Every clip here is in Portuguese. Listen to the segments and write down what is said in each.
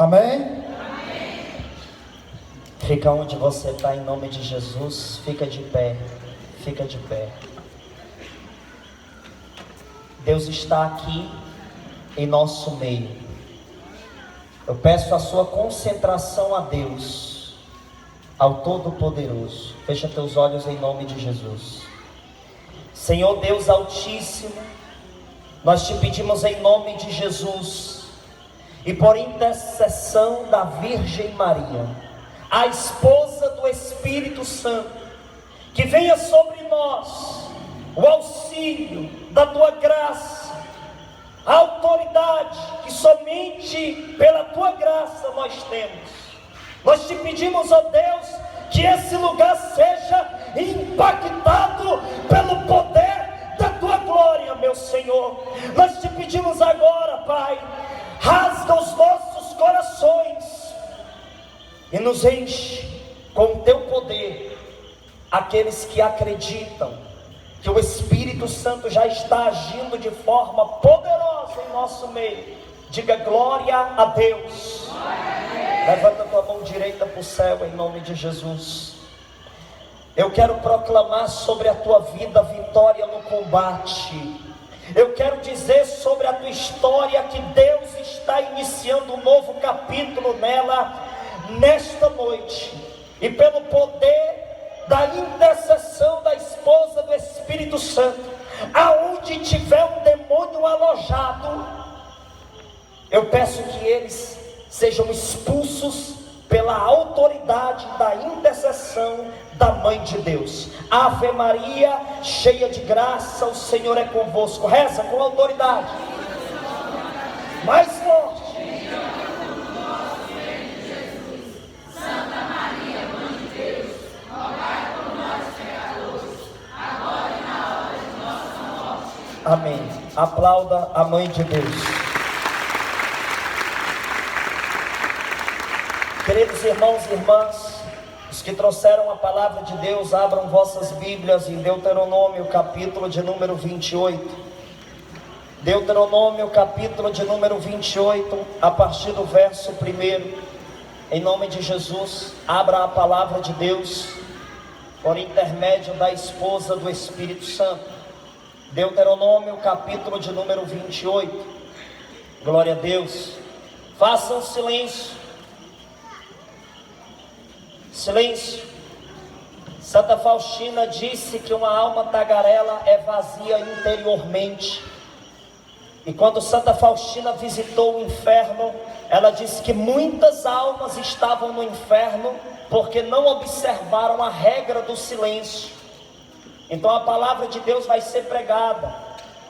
Amém? Fica onde você está, em nome de Jesus. Fica de pé. Fica de pé. Deus está aqui em nosso meio. Eu peço a sua concentração a Deus, ao Todo-Poderoso. Fecha teus olhos em nome de Jesus. Senhor Deus Altíssimo, nós te pedimos em nome de Jesus, e por intercessão da Virgem Maria, a esposa do Espírito Santo, que venha sobre nós o auxílio da tua graça, a autoridade que somente pela tua graça nós temos. Nós te pedimos, ó Deus, que esse lugar seja impactado pelo poder da tua glória, meu Senhor. Nós te pedimos agora, Pai, rasga os nossos corações e nos enche com o teu poder. Aqueles que acreditam que o Espírito Santo já está agindo de forma poderosa em nosso meio, diga glória a Deus. Levanta a tua mão direita para o céu em nome de Jesus. Eu quero proclamar sobre a tua vida vitória no combate. Eu quero dizer sobre a tua história que Deus está iniciando um novo capítulo nela, nesta noite. E pelo poder da intercessão da esposa do Espírito Santo, aonde tiver um demônio alojado, eu peço que eles sejam expulsos pela autoridade da intercessão da Mãe de Deus. Ave Maria, cheia de graça, o Senhor é convosco. Reza com autoridade. Mais forte. Amém. Aplauda a Mãe de Deus. Queridos irmãos e irmãs, os que trouxeram a palavra de Deus, abram vossas Bíblias em Deuteronômio, capítulo de número 28. Deuteronômio, capítulo de número 28, a partir do verso 1. Em nome de Jesus, abra a palavra de Deus por intermédio da esposa do Espírito Santo. Deuteronômio, capítulo de número 28. Glória a Deus. Façam silêncio. Silêncio. Santa Faustina disse que uma alma tagarela é vazia interiormente. E quando Santa Faustina visitou o inferno, ela disse que muitas almas estavam no inferno porque não observaram a regra do silêncio. Então a palavra de Deus vai ser pregada.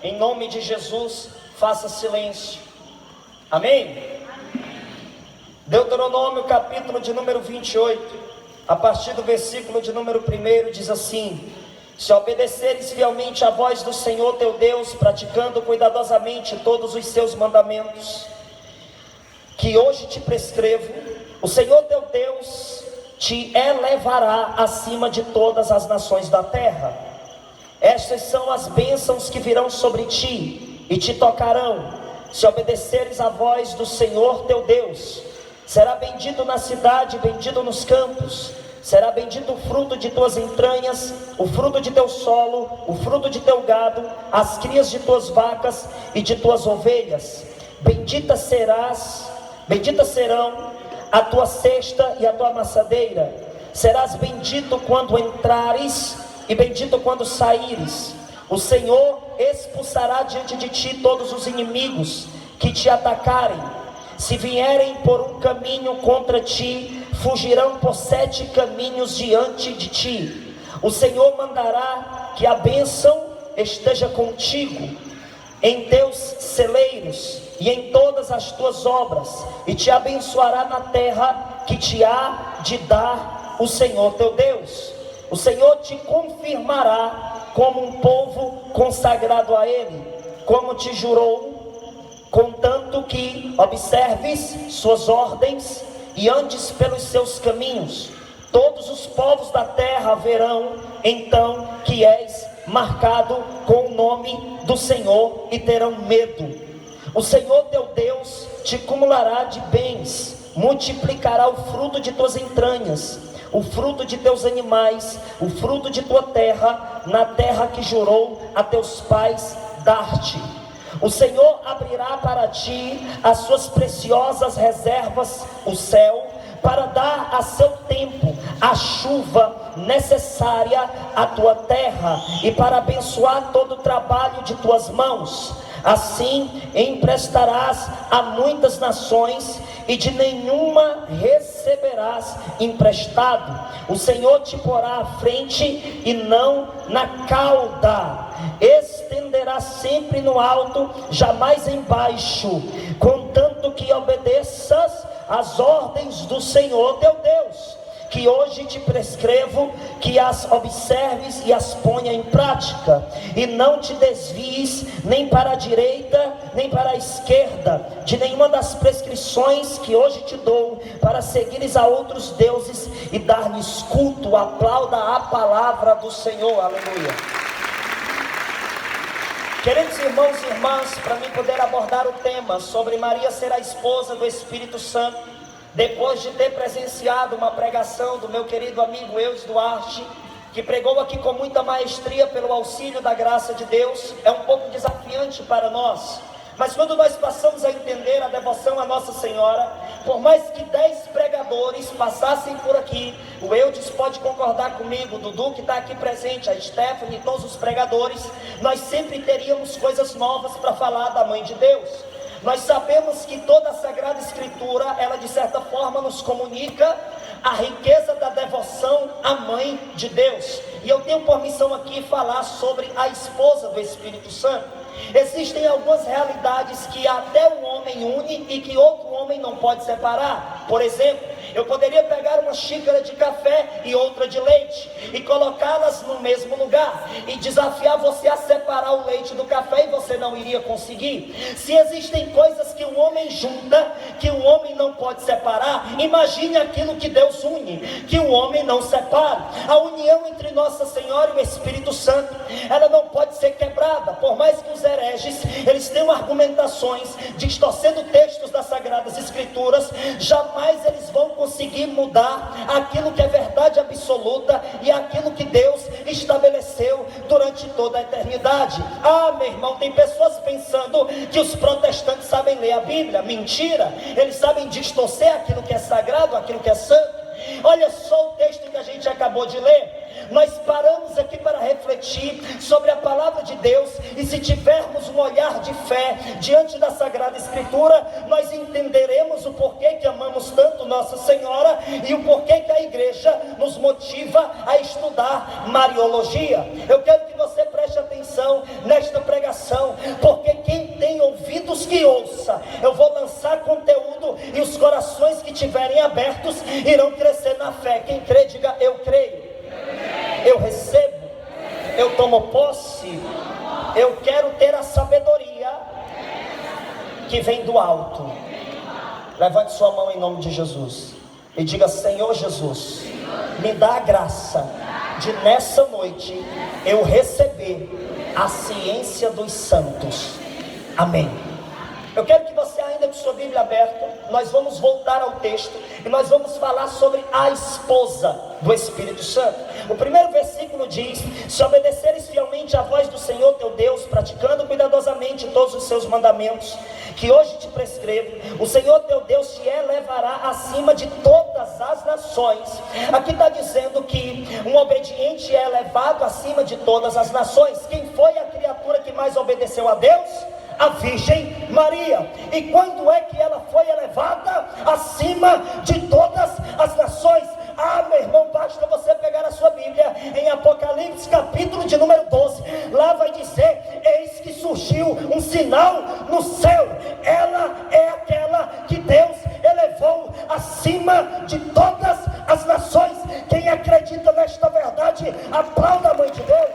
Em nome de Jesus, faça silêncio. Amém? Deuteronômio, capítulo de número 28, a partir do versículo de número 1, diz assim: se obedeceres fielmente à voz do Senhor teu Deus, praticando cuidadosamente todos os seus mandamentos, que hoje te prescrevo, o Senhor teu Deus te elevará acima de todas as nações da terra. Estas são as bênçãos que virão sobre ti e te tocarão, se obedeceres à voz do Senhor teu Deus. Será bendito na cidade, bendito nos campos. Será bendito o fruto de tuas entranhas, o fruto de teu solo, o fruto de teu gado, as crias de tuas vacas e de tuas ovelhas. Bendita serão a tua cesta e a tua amassadeira. Serás bendito quando entrares e bendito quando saíres. O Senhor expulsará diante de ti todos os inimigos que te atacarem. Se vierem por um caminho contra ti, fugirão por 7 caminhos diante de ti. O Senhor mandará que a bênção esteja contigo em teus celeiros e em todas as tuas obras, e te abençoará na terra que te há de dar o Senhor teu Deus. O Senhor te confirmará como um povo consagrado a Ele, como te jurou, contanto que observes suas ordens e andes pelos seus caminhos. Todos os povos da terra verão então que és marcado com o nome do Senhor e terão medo. O Senhor teu Deus te acumulará de bens, multiplicará o fruto de tuas entranhas, o fruto de teus animais, o fruto de tua terra, na terra que jurou a teus pais dar-te. O Senhor abrirá para ti as suas preciosas reservas, o céu, para dar a seu tempo a chuva necessária à tua terra, e para abençoar todo o trabalho de tuas mãos. Assim emprestarás a muitas nações, e de nenhuma receberás emprestado. O Senhor te porá à frente e não na cauda, estenderá sempre no alto, jamais embaixo, contanto que obedeças às ordens do Senhor teu Deus, que hoje te prescrevo, que as observes e as ponha em prática, e não te desvies nem para a direita, nem para a esquerda, de nenhuma das prescrições que hoje te dou, para seguires a outros deuses e dar-lhes culto. Aplauda a palavra do Senhor, aleluia. Queridos irmãos e irmãs, para mim poder abordar o tema sobre Maria ser a esposa do Espírito Santo, depois de ter presenciado uma pregação do meu querido amigo Eudes Duarte, que pregou aqui com muita maestria pelo auxílio da graça de Deus, é um pouco desafiante para nós. Mas quando nós passamos a entender a devoção à Nossa Senhora, por mais que 10 pregadores passassem por aqui, o Eudes pode concordar comigo, o Dudu que está aqui presente, a Stephanie, todos os pregadores, nós sempre teríamos coisas novas para falar da Mãe de Deus. Nós sabemos que toda a Sagrada Escritura, ela de certa forma nos comunica a riqueza da devoção à Mãe de Deus. E eu tenho por missão aqui falar sobre a esposa do Espírito Santo. Existem algumas realidades que até um homem une e que outro homem não pode separar. Por exemplo, eu poderia pegar uma xícara de café e outra de leite e colocá-las no mesmo lugar e desafiar você a separar o leite do café, e você não iria conseguir. Se existem coisas que um homem junta, que um homem não pode separar, imagine aquilo que Deus une, que um homem não separa. A união entre Nossa Senhora e o Espírito Santo, ela não pode ser quebrada, por mais que os hereges, eles tenham argumentações distorcendo textos das Sagradas Escrituras, jamais eles vão conseguir mudar aquilo que é verdade absoluta e aquilo que Deus estabeleceu durante toda a eternidade. Ah, meu irmão, tem pessoas pensando que os protestantes sabem ler a Bíblia. Mentira, eles sabem distorcer aquilo que é sagrado, aquilo que é santo. Olha só o texto que a gente acabou de ler. Nós paramos aqui para refletir sobre a palavra de Deus, e se tivermos um olhar de fé diante da Sagrada Escritura, nós entenderemos o porquê que amamos tanto Nossa Senhora e o porquê que a igreja nos motiva a estudar Mariologia. Eu quero que você preste atenção nesta pregação, porque quem tem ouvidos que ouça. Eu vou lançar conteúdo e os corações que tiverem abertos irão crescer na fé. Quem crê, diga: eu creio. Eu recebo, eu tomo posse, eu quero ter a sabedoria que vem do alto. Levante sua mão em nome de Jesus e diga: Senhor Jesus, me dá a graça de nessa noite eu receber a ciência dos santos. Amém. Eu quero que você, ainda com sua Bíblia aberta, nós vamos voltar ao texto e nós vamos falar sobre a esposa do Espírito Santo. O primeiro versículo diz: se obedeceres fielmente à voz do Senhor teu Deus, praticando cuidadosamente todos os seus mandamentos, que hoje te prescrevo, o Senhor teu Deus te elevará acima de todas as nações. Aqui está dizendo que um obediente é elevado acima de todas as nações. Quem foi a criatura que mais obedeceu a Deus? A Virgem Maria. E quando é que ela foi elevada acima de todas as nações? Ah, meu irmão, basta você pegar a sua Bíblia em Apocalipse capítulo de número 12. Lá vai dizer: eis que surgiu um sinal no céu. Ela é aquela que Deus elevou acima de todas as nações. Quem acredita nesta verdade, aplauda a Mãe de Deus.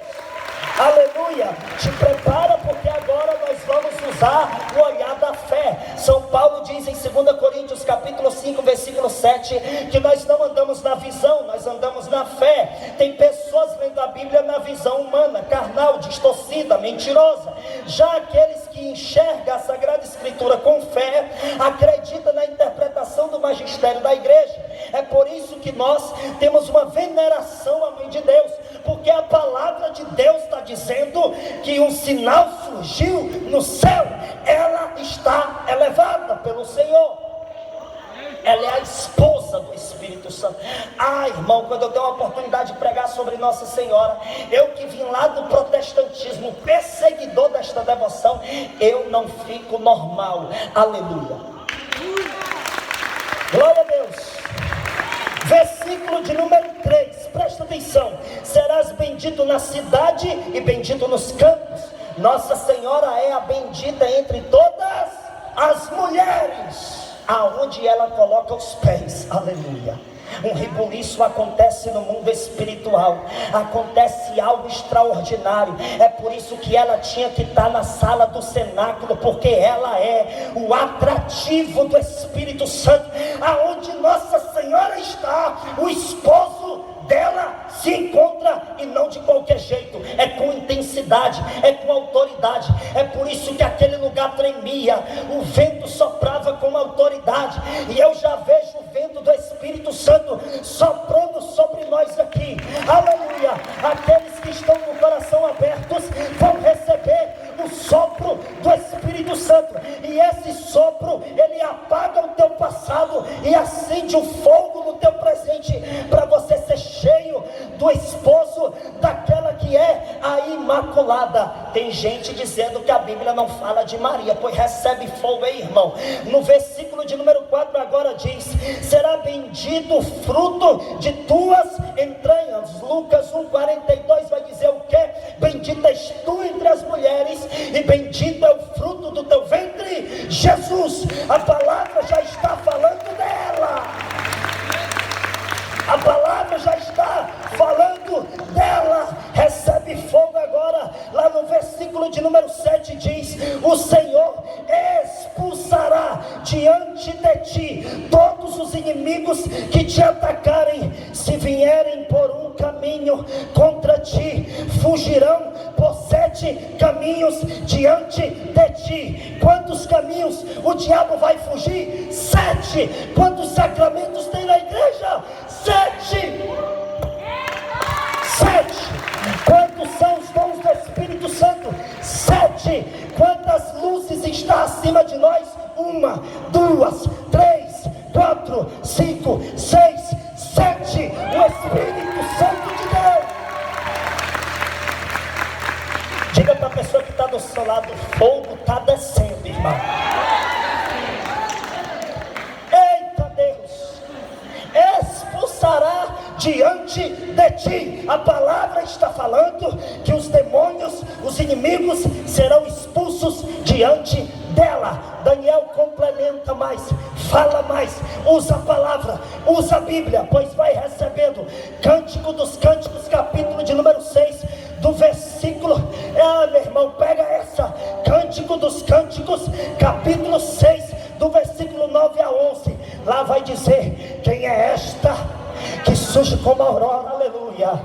Aleluia. Te prepara, porque agora nós vamos usar o olhar da fé. São Paulo diz em 2 Coríntios capítulo 5 versículo 7 que nós não andamos na visão, nós andamos na fé. Tem pessoas lendo a Bíblia na visão humana, carnal, distorcida, mentirosa. Já aqueles que enxergam a Sagrada Escritura Escritura com fé, acredita na interpretação do magistério da igreja. É por isso que nós temos uma veneração à Mãe de Deus, porque a palavra de Deus está dizendo que um sinal surgiu no céu, ela está elevada pelo Senhor. Ela é a esposa do Espírito Santo. Ah, irmão, quando eu tenho a oportunidade de pregar sobre Nossa Senhora, eu que vim lá do protestantismo, perseguidor desta devoção, eu não fico normal. Aleluia. Glória a Deus. Versículo de número 3, presta atenção: serás bendito na cidade e bendito nos campos. Nossa Senhora é a bendita entre todas as mulheres, aonde ela coloca os pés. Aleluia. Um rebuliço acontece no mundo espiritual, acontece algo extraordinário. É por isso que ela tinha que estar na sala do cenáculo, porque ela é o atrativo do Espírito Santo. Aonde Nossa Senhora está, o esposo dela se encontra, e não de qualquer jeito, é com intensidade, é com autoridade. É por isso que aquele lugar tremia, o vento soprava com autoridade, e eu já vejo o vento do Espírito Santo soprando sobre nós aqui. Aleluia. Aqueles que estão com o coração abertos vão receber o sopro do Espírito Santo, e esse sopro, ele apaga o teu passado e acende o fogo no teu presente, para você ser cheio do esposo daquela que é a Imaculada. Tem gente dizendo que a Bíblia não fala de Maria, pois recebe fogo aí, irmão. No versículo de número 4 agora diz: será bendito o fruto de tuas entranhas. Lucas 1,42 vai dizer o que? Bendita és tu entre as mulheres, e bendito é o fruto do teu ventre, Jesus. A palavra já está falando dela. A palavra já está falando dela. Recebe fogo agora. Lá no versículo de número 7 diz: o Senhor expulsará diante de ti todos os inimigos que te atacarem. Se vierem por um caminho contra ti, fugirão por 7 caminhos diante de ti. Quantos caminhos o diabo vai fugir? 7. Quantos sacramentos tem na igreja? 7. Quantos são os dons do Espírito Santo? 7. Quantas luzes está acima de nós? 1, 2, 3, 4, 5, 6, 7. O Espírito Santo de Deus. Diga para a pessoa que está do seu lado: o fogo está descendo, irmão. Eita Deus! Expulsará diante de ti. A palavra está falando que os demônios, os inimigos, serão expulsos diante dela. Daniel complementa mais, fala mais, usa a palavra, usa a Bíblia, pois vai recebendo. Cântico dos Cânticos, capítulo de número 6, do versículo, meu irmão, pega essa. Cântico dos Cânticos, capítulo 6, do versículo 9 a 11. Lá vai dizer: quem é esta que surge como a aurora, aleluia,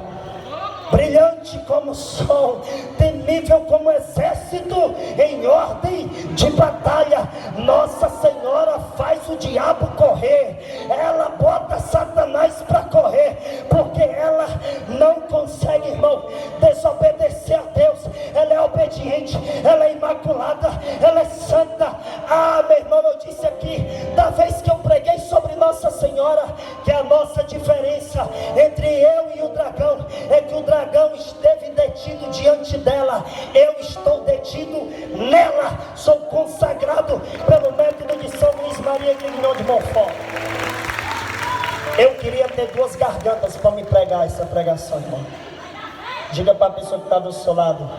brilhante como o sol, temível como exército em ordem de batalha? Nossa Senhora faz o diabo correr, ela bota Satanás para correr, porque ela não consegue, irmão, desobedecer a Deus. Ela é obediente, ela é imaculada, ela é santa. Meu irmão, eu disse aqui, da vez que eu preguei sobre Nossa Senhora, que a nossa diferença entre eu e o dragão é que o dragão esteve detido diante dela, eu estou detido nela. Sou consagrado pelo método de São Luís Maria Grignon de Montfort. Eu queria ter 2 gargantas para me pregar essa pregação, irmão. Diga para a pessoa que está do seu lado: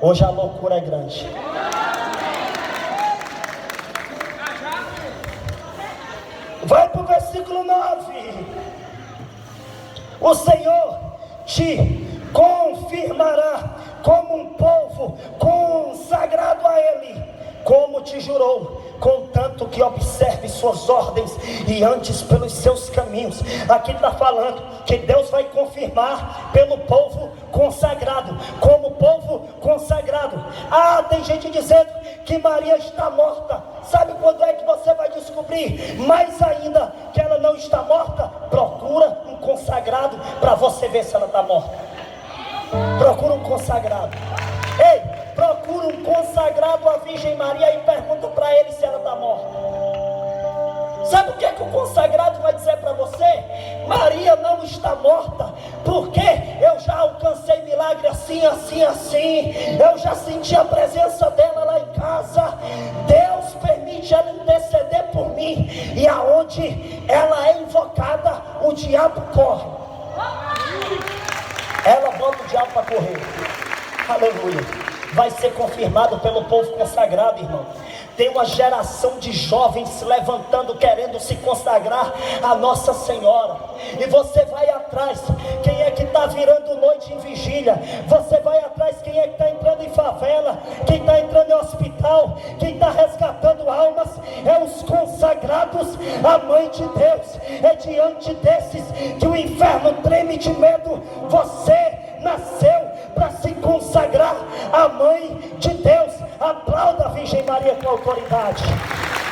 hoje a loucura é grande. Vai para o versículo 9. O Senhor te confirmará como um povo consagrado a Ele, como te jurou, contanto que observe suas ordens e andes pelos seus caminhos. Aqui está falando que Deus vai confirmar pelo povo consagrado, como povo consagrado. Tem gente dizendo que Maria está morta. Sabe quando é que você vai descobrir mais ainda que ela não está morta? Procura um consagrado para você ver se ela está morta. Procura um consagrado. Ei, procura um consagrado à Virgem Maria e pergunta para ele se ela está morta. Sabe o que o consagrado vai dizer para você? Maria não está morta, porque eu já alcancei milagre assim, assim, assim. Eu já senti a presença dela lá em casa. Deus permite ela interceder por mim, e aonde ela é invocada, o diabo corre. Ela bota o diabo para correr. Aleluia. Vai ser confirmado pelo povo consagrado, irmão. Tem uma geração de jovens se levantando, querendo se consagrar a Nossa Senhora. E você vai atrás, quem é que está virando noite em vigília? Você vai atrás, quem é que está entrando em favela? Quem está entrando em hospital? Quem está resgatando almas? É os consagrados, a mãe de Deus. É diante desses que o inferno treme de medo. Você nasceu para se consagrar à mãe de Deus. Aplauda a Virgem Maria com autoridade.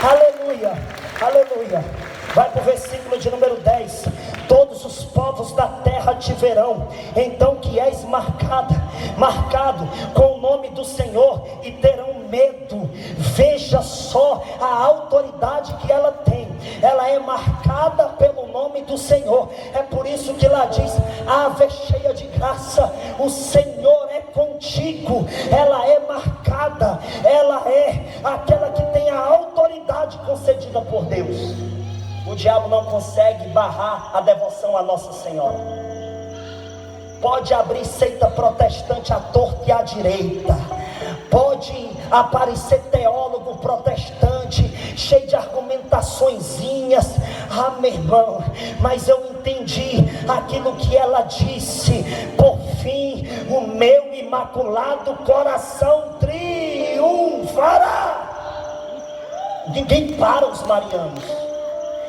Aleluia, aleluia. Vai para o versículo de número 10. Todos os povos da terra te verão, então que és marcado com o nome do Senhor, e terão medo. Veja só a autoridade que ela tem. Ela é marcada pelo nome do Senhor. É por isso que lá diz: ave cheia de graça, o Senhor é contigo. Ela é marcada, ela é aquela que tem a autoridade concedida por Deus. O diabo não consegue barrar a devoção à Nossa Senhora. Pode abrir seita protestante à torta e à direita. Pode aparecer teólogo protestante cheio de argumentaçõezinhas. Meu irmão, mas eu entendi aquilo que ela disse. Por fim, o meu imaculado coração triunfará. Ninguém para os marianos.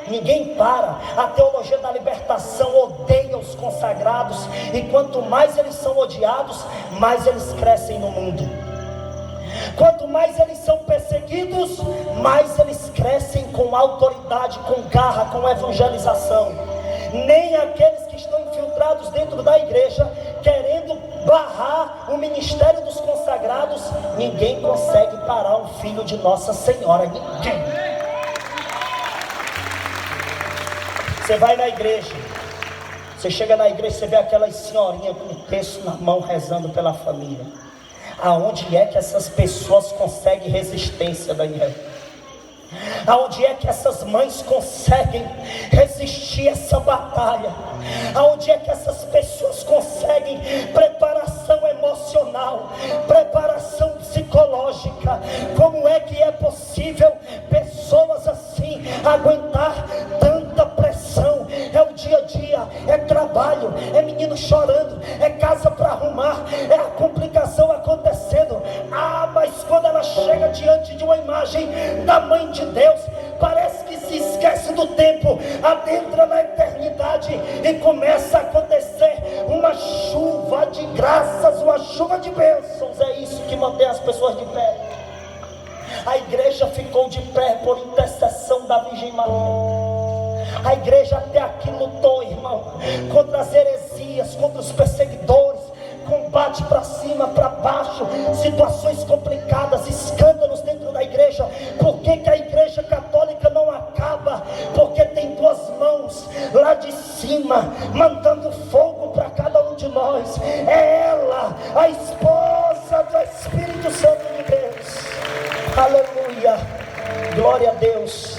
Ninguém para. A teologia da libertação odeia os consagrados, e quanto mais eles são odiados, mais eles crescem no mundo. Quanto mais eles são perseguidos, mais eles crescem com autoridade, com garra, com evangelização. Nem aqueles que estão infiltrados dentro da igreja, querendo barrar o ministério dos consagrados, ninguém consegue parar um filho de Nossa Senhora. Ninguém. Você vai na igreja, você chega na igreja, você vê aquelas senhorinhas com o texto na mão rezando pela família. Aonde é que essas pessoas conseguem resistência, Daniel? Aonde é que essas mães conseguem resistir essa batalha? Aonde é que essas pessoas conseguem preparação emocional, preparação psicológica? Como é que é possível pessoas assim aguentar tanta pressão? É o dia a dia, é trabalho, é menino chorando, é casa para arrumar, é a complicação acontecendo. Mas quando ela chega diante de uma imagem da mãe de Deus, parece que se esquece do tempo, adentra na eternidade e começa a acontecer uma chuva de graças, uma chuva de bênçãos. É isso que mantém as pessoas de pé. A igreja ficou de pé por intercessão da Virgem Maria. A igreja até aqui lutou, irmão, contra as heresias, contra os perseguidores, combate para cima, para baixo, situações complicadas, escândalos dentro da igreja. Por que que a igreja católica não acaba? Porque tem duas mãos lá de cima, mandando fogo para cada um de nós. É ela, a esposa do Espírito Santo de Deus. Aleluia, glória a Deus.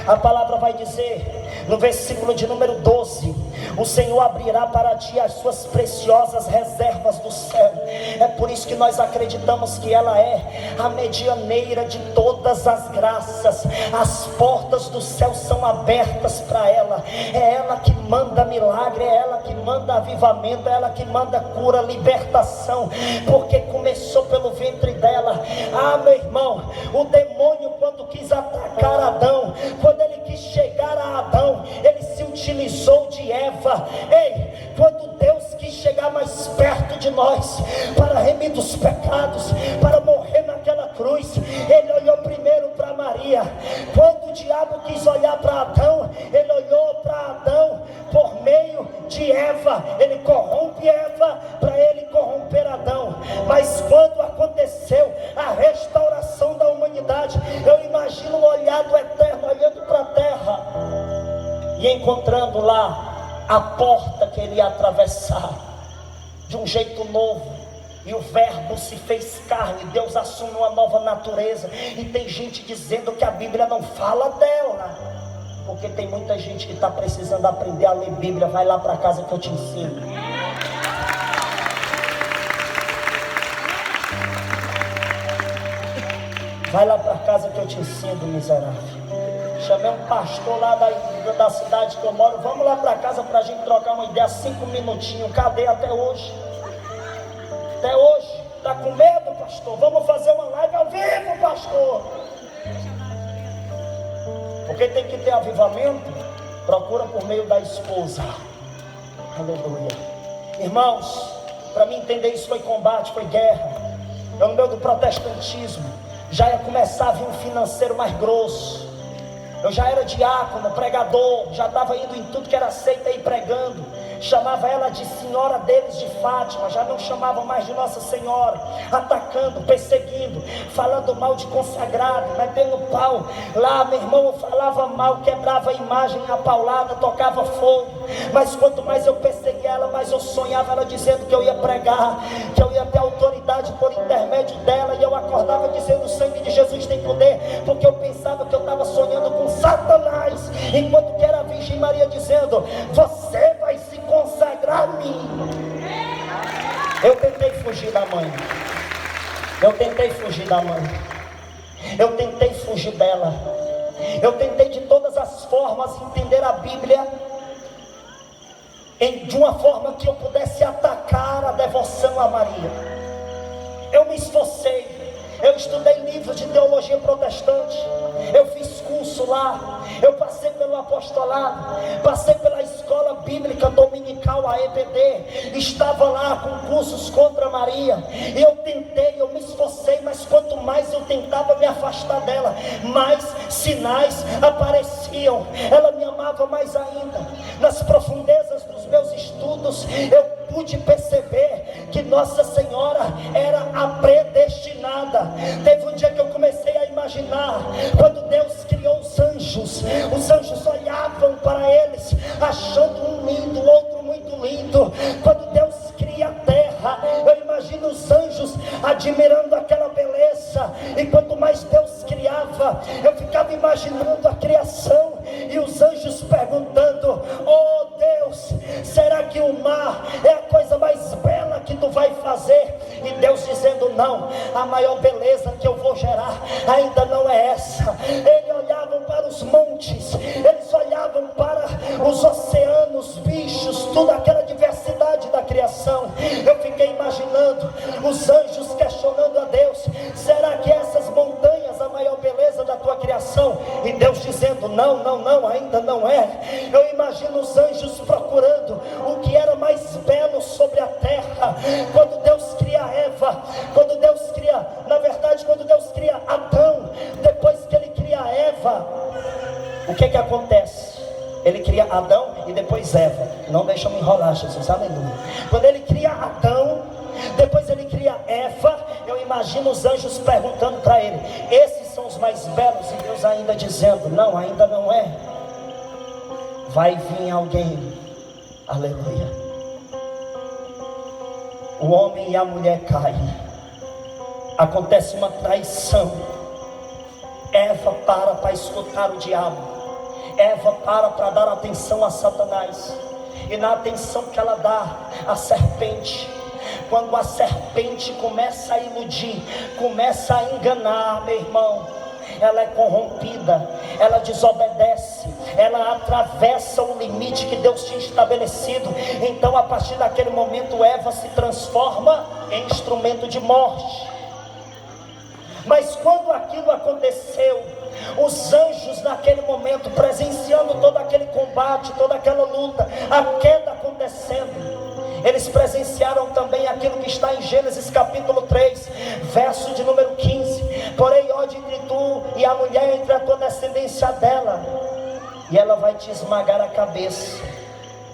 A palavra vai dizer no versículo de número 12: O Senhor abrirá para ti as suas preciosas reservas do céu. É por isso que nós acreditamos que ela é a medianeira de todas as graças. As portas do céu são abertas para ela. É ela que manda milagre, é ela que manda avivamento, é ela que manda cura, libertação, porque começou pelo ventre dela. Ah, meu irmão, o demônio, quando quis atacar Adão, quando ele quis chegar a Adão, ele se utilizou de Eva. Ei, quando Deus quis chegar mais perto de nós, para remir dos pecados, para morrer naquela cruz, ele olhou primeiro para Maria. Quando o diabo quis olhar para Adão, ele olhou para Adão por meio de Eva. Ele corrompe Eva para ele corromper Adão. Mas quando aconteceu a restauração da humanidade, eu imagino o olhar do Eterno olhando para a terra e encontrando lá a porta que ele ia atravessar de um jeito novo. E o verbo se fez carne, Deus assume uma nova natureza. E tem gente dizendo que a Bíblia não fala dela, porque tem muita gente que está precisando aprender a ler Bíblia. Vai lá para casa que eu te ensino. Vai lá para casa que eu te ensino, miserável. Chamei um pastor lá da cidade que eu moro. Vamos lá para casa para a gente trocar uma ideia, 5 minutinhos. Cadê até hoje? Até hoje? Está com medo, pastor? Vamos fazer uma live ao vivo, pastor. Porque tem que ter avivamento. Procura por meio da esposa. Aleluia. Irmãos, para mim entender isso foi combate, foi guerra. Eu no meio do protestantismo já ia começar a vir um financeiro mais grosso. Eu já era diácono, pregador, já estava indo em tudo que era seita e pregando. Chamava ela de senhora deles de Fátima, já não chamava mais de Nossa Senhora. Atacando, perseguindo, falando mal de consagrado, metendo pau. Lá, meu irmão, eu falava mal, quebrava a imagem, a paulada, tocava fogo. Mas quanto mais eu perseguia ela, mais eu sonhava ela dizendo que eu ia pregar, que eu ia ter autoridade por intermédio dela. E eu acordava dizendo: o sangue de Jesus tem poder, porque eu pensava que eu estava sonhando com Satanás, enquanto que era a Virgem Maria dizendo: você vai se consagrar a mim. Eu tentei fugir da mãe, eu tentei fugir da mãe, eu tentei fugir dela, eu tentei de todas as formas entender a Bíblia de uma forma que eu pudesse atacar a devoção a Maria. Eu me esforcei. Eu estudei livros de teologia protestante, eu fiz curso lá, eu passei pelo apostolado, passei pela escola bíblica dominical, a EBD, estava lá com cursos contra Maria. E eu tentei, eu me esforcei, mas quanto mais eu tentava me afastar dela, mais sinais apareciam. Ela me amava mais ainda. Nas profundezas dos meus estudos, eu pude perceber que Nossa Senhora era a predestinada. Teve um dia que eu comecei a imaginar, quando Deus criou os anjos olhavam para eles, achando um lindo, outro muito lindo. Quando Deus cria a terra, eu imagino os anjos admirando aquela beleza. E quanto mais Deus criava, eu ficava imaginando a criação, e os anjos perguntando: oh Deus, será que o mar é a coisa mais bela que tu vai fazer? E Deus dizendo: não, a maior beleza que eu vou gerar ainda não é essa. Eles olhavam para os montes, eles olhavam para os oceanos, bichos, toda aquela diversidade da criação. Eu fiquei imaginando os anjos questionando a Deus: será que essas montanhas a maior beleza da tua criação? E Deus dizendo: não, não, não, ainda não é. Eu imagino os anjos procurando o que era mais belo sobre a terra. Quando Deus cria Eva, quando Deus cria, na verdade, quando Deus cria Adão, depois que ele cria Eva, o que acontece? Ele cria Adão e depois Eva. Não deixa eu me enrolar, Jesus, aleluia. Quando ele cria Adão, depois ele cria Eva. Eu imagino os anjos perguntando para ele: esses são os mais belos? E Deus ainda dizendo: não, ainda não é. Vai vir alguém, aleluia. O homem e a mulher caem, acontece uma traição. Eva para escutar o diabo, Eva para dar atenção a Satanás. e na atenção que ela dá à serpente. Quando a serpente começa a iludir, começa a enganar, meu irmão, ela é corrompida, ela desobedece, ela atravessa o limite que Deus tinha estabelecido. Então, a partir daquele momento, Eva se transforma em instrumento de morte. Mas quando aquilo aconteceu, os anjos naquele momento, presenciando todo aquele combate, toda aquela luta, a queda acontecendo, eles presenciaram também aquilo que está em Gênesis capítulo 3, verso de número 15: porém ódio entre tu e a mulher, entre a tua descendência dela, e ela vai te esmagar a cabeça.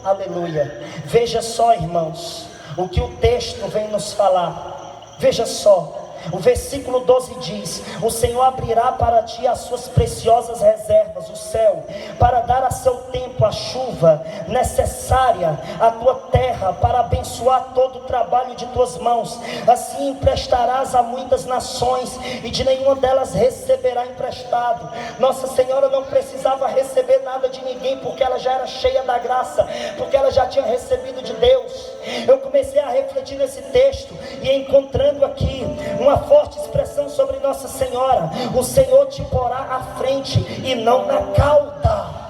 Aleluia. Veja só, irmãos, o que o texto vem nos falar. Veja só, o versículo 12 diz: o Senhor abrirá para ti as suas preciosas reservas, o céu, para dar a seu tempo a chuva necessária à tua terra, para abençoar todo o trabalho de tuas mãos. Assim emprestarás a muitas nações, e de nenhuma delas receberá emprestado. Nossa Senhora não precisava receber nada de ninguém, porque ela já era cheia da graça, porque ela já tinha recebido de Deus. Eu comecei a refletir nesse texto, e encontrando aqui uma forte expressão sobre Nossa Senhora: o Senhor te porá à frente e não na cauda.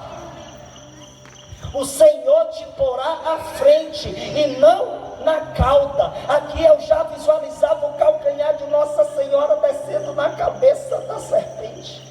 O Senhor te porá à frente e não na cauda. Aqui eu já visualizava o calcanhar de Nossa Senhora descendo na cabeça da serpente.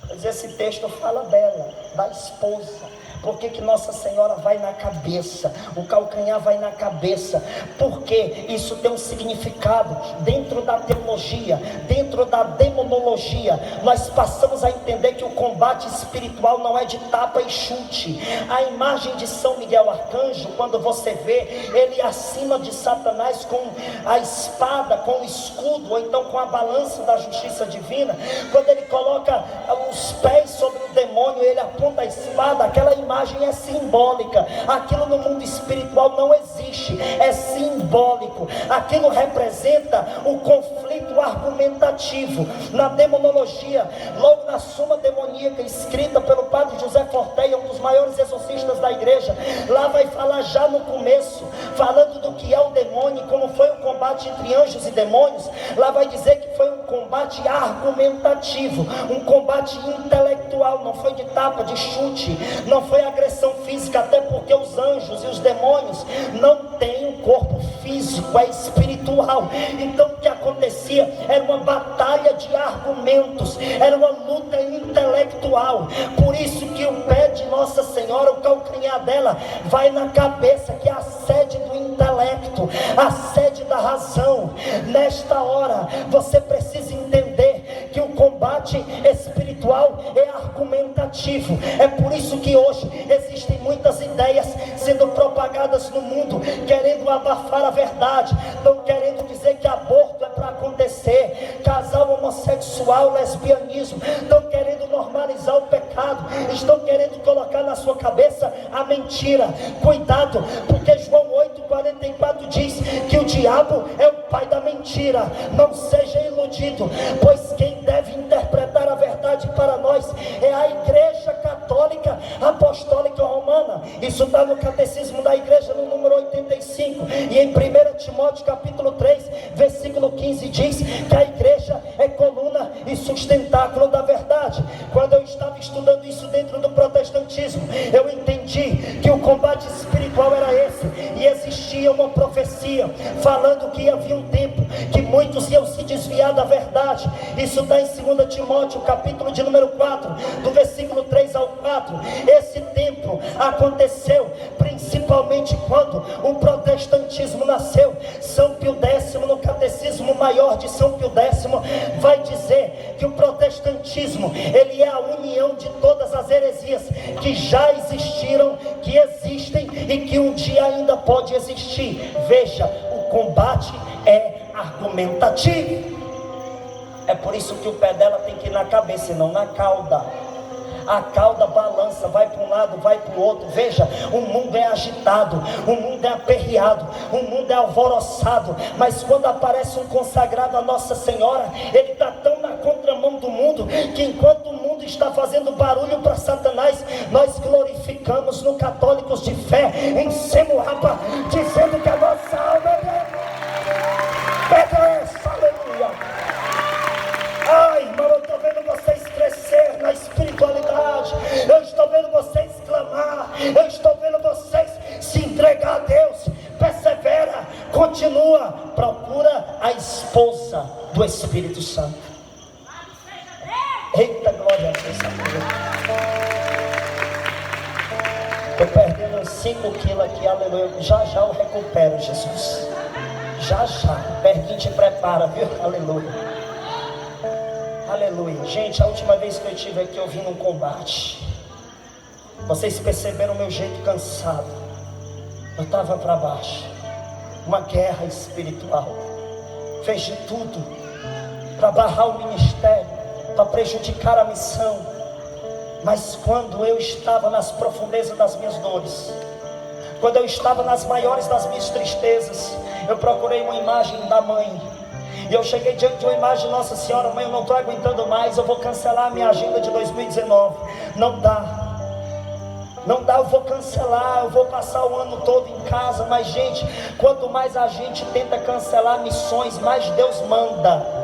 Mas esse texto fala dela, da esposa. Por que Nossa Senhora vai na cabeça? O calcanhar vai na cabeça, porque isso tem um significado. Dentro da teologia, dentro da demonologia, nós passamos a entender que o combate espiritual não é de tapa e chute. A imagem de São Miguel Arcanjo, quando você vê ele acima de Satanás com a espada, com o escudo, ou então com a balança da justiça divina, quando ele coloca os pés sobre o demônio, ele aponta a espada, aquela imagem é simbólica. Aquilo no mundo espiritual não existe, é simbólico. Aquilo representa o conflito argumentativo. Na demonologia, logo na Suma Demoníaca, escrita pelo padre José Forteia, um dos maiores exorcistas da igreja, lá vai falar já no começo, falando do que é o demônio, como foi o combate entre anjos e demônios. Lá vai dizer que foi um combate argumentativo, um combate intelectual, não foi de tapa, de chute, não foi agressão física, até porque os anjos e os demônios não têm um corpo físico, é espiritual. Então o que acontecia era uma batalha de argumentos, era uma luta intelectual. Por isso que o pé de Nossa Senhora, o calcanhar dela, vai na cabeça, que é a sede do intelecto, a sede da razão. Nesta hora você precisa entender que o combate espiritual é argumentativo. É por isso que hoje existem muitas ideias sendo propagadas no mundo, querendo abafar a verdade. Estão querendo dizer que aborto é para acontecer, casal homossexual, lesbianismo. Estão querendo normalizar o pecado, estão querendo colocar na sua cabeça a mentira. Cuidado, porque João 8,44 diz que o diabo é o pai da mentira. Não seja iludido, pois quem deve interpretar a verdade para nós é a Igreja Católica Apostólica Romana. Isso está no Catecismo da Igreja, no número 85. E em 1 Timóteo capítulo 3, versículo 15 diz que a igreja é coluna e sustentáculo da verdade. Quando eu estava estudando isso dentro do protestantismo, eu entendi que o combate espiritual era esse, e existia uma profecia falando que havia um tempo que muitos iam se desviar da verdade. Isso está em 2 Timóteo capítulo de número 4, do versículo 3 ao 4. Esse tempo aconteceu principalmente quando o protestantismo nasceu. São Pio X, no Catecismo Maior de São Pio X, vai dizer que o protestantismo, ele é a união de todas as heresias que já existiram, que existem e que um dia ainda pode existir. Veja, o combate é argumentativo. É por isso que o pé dela tem que ir na cabeça e não na cauda. A cauda balança, vai para um lado, vai para o outro. Veja, o mundo é agitado, o mundo é aperreado, o mundo é alvoroçado. Mas quando aparece um consagrado a Nossa Senhora, ele está tão na contramão do mundo, que enquanto o mundo está fazendo barulho para Satanás, nós glorificamos ficamos no Católicos de Fé, em Semuapa, dizendo que a nossa alma pertence, aleluia. Ai, irmão, eu estou vendo vocês crescer na espiritualidade, eu estou vendo vocês clamar, eu estou vendo vocês se entregar a Deus. Persevera, continua, procura a esposa do Espírito Santo. Eita, glória a Deus. Estou perdendo uns 5 quilos aqui, aleluia. Já já eu recupero, Jesus. Já já. Berguinho te prepara, viu? Aleluia. Aleluia. Gente, a última vez que eu estive aqui, eu vim num combate. Vocês perceberam o meu jeito cansado. Eu estava para baixo. Uma guerra espiritual. Fez de tudo para barrar o ministério, para prejudicar a missão. Mas quando eu estava nas profundezas das minhas dores, quando eu estava nas maiores das minhas tristezas, eu procurei uma imagem da mãe. E eu cheguei diante de uma imagem de Nossa Senhora. Mãe, eu não estou aguentando mais, eu vou cancelar a minha agenda de 2019. Não dá. Não dá, eu vou cancelar, eu vou passar o ano todo em casa. Mas gente, quanto mais a gente tenta cancelar missões, mais Deus manda.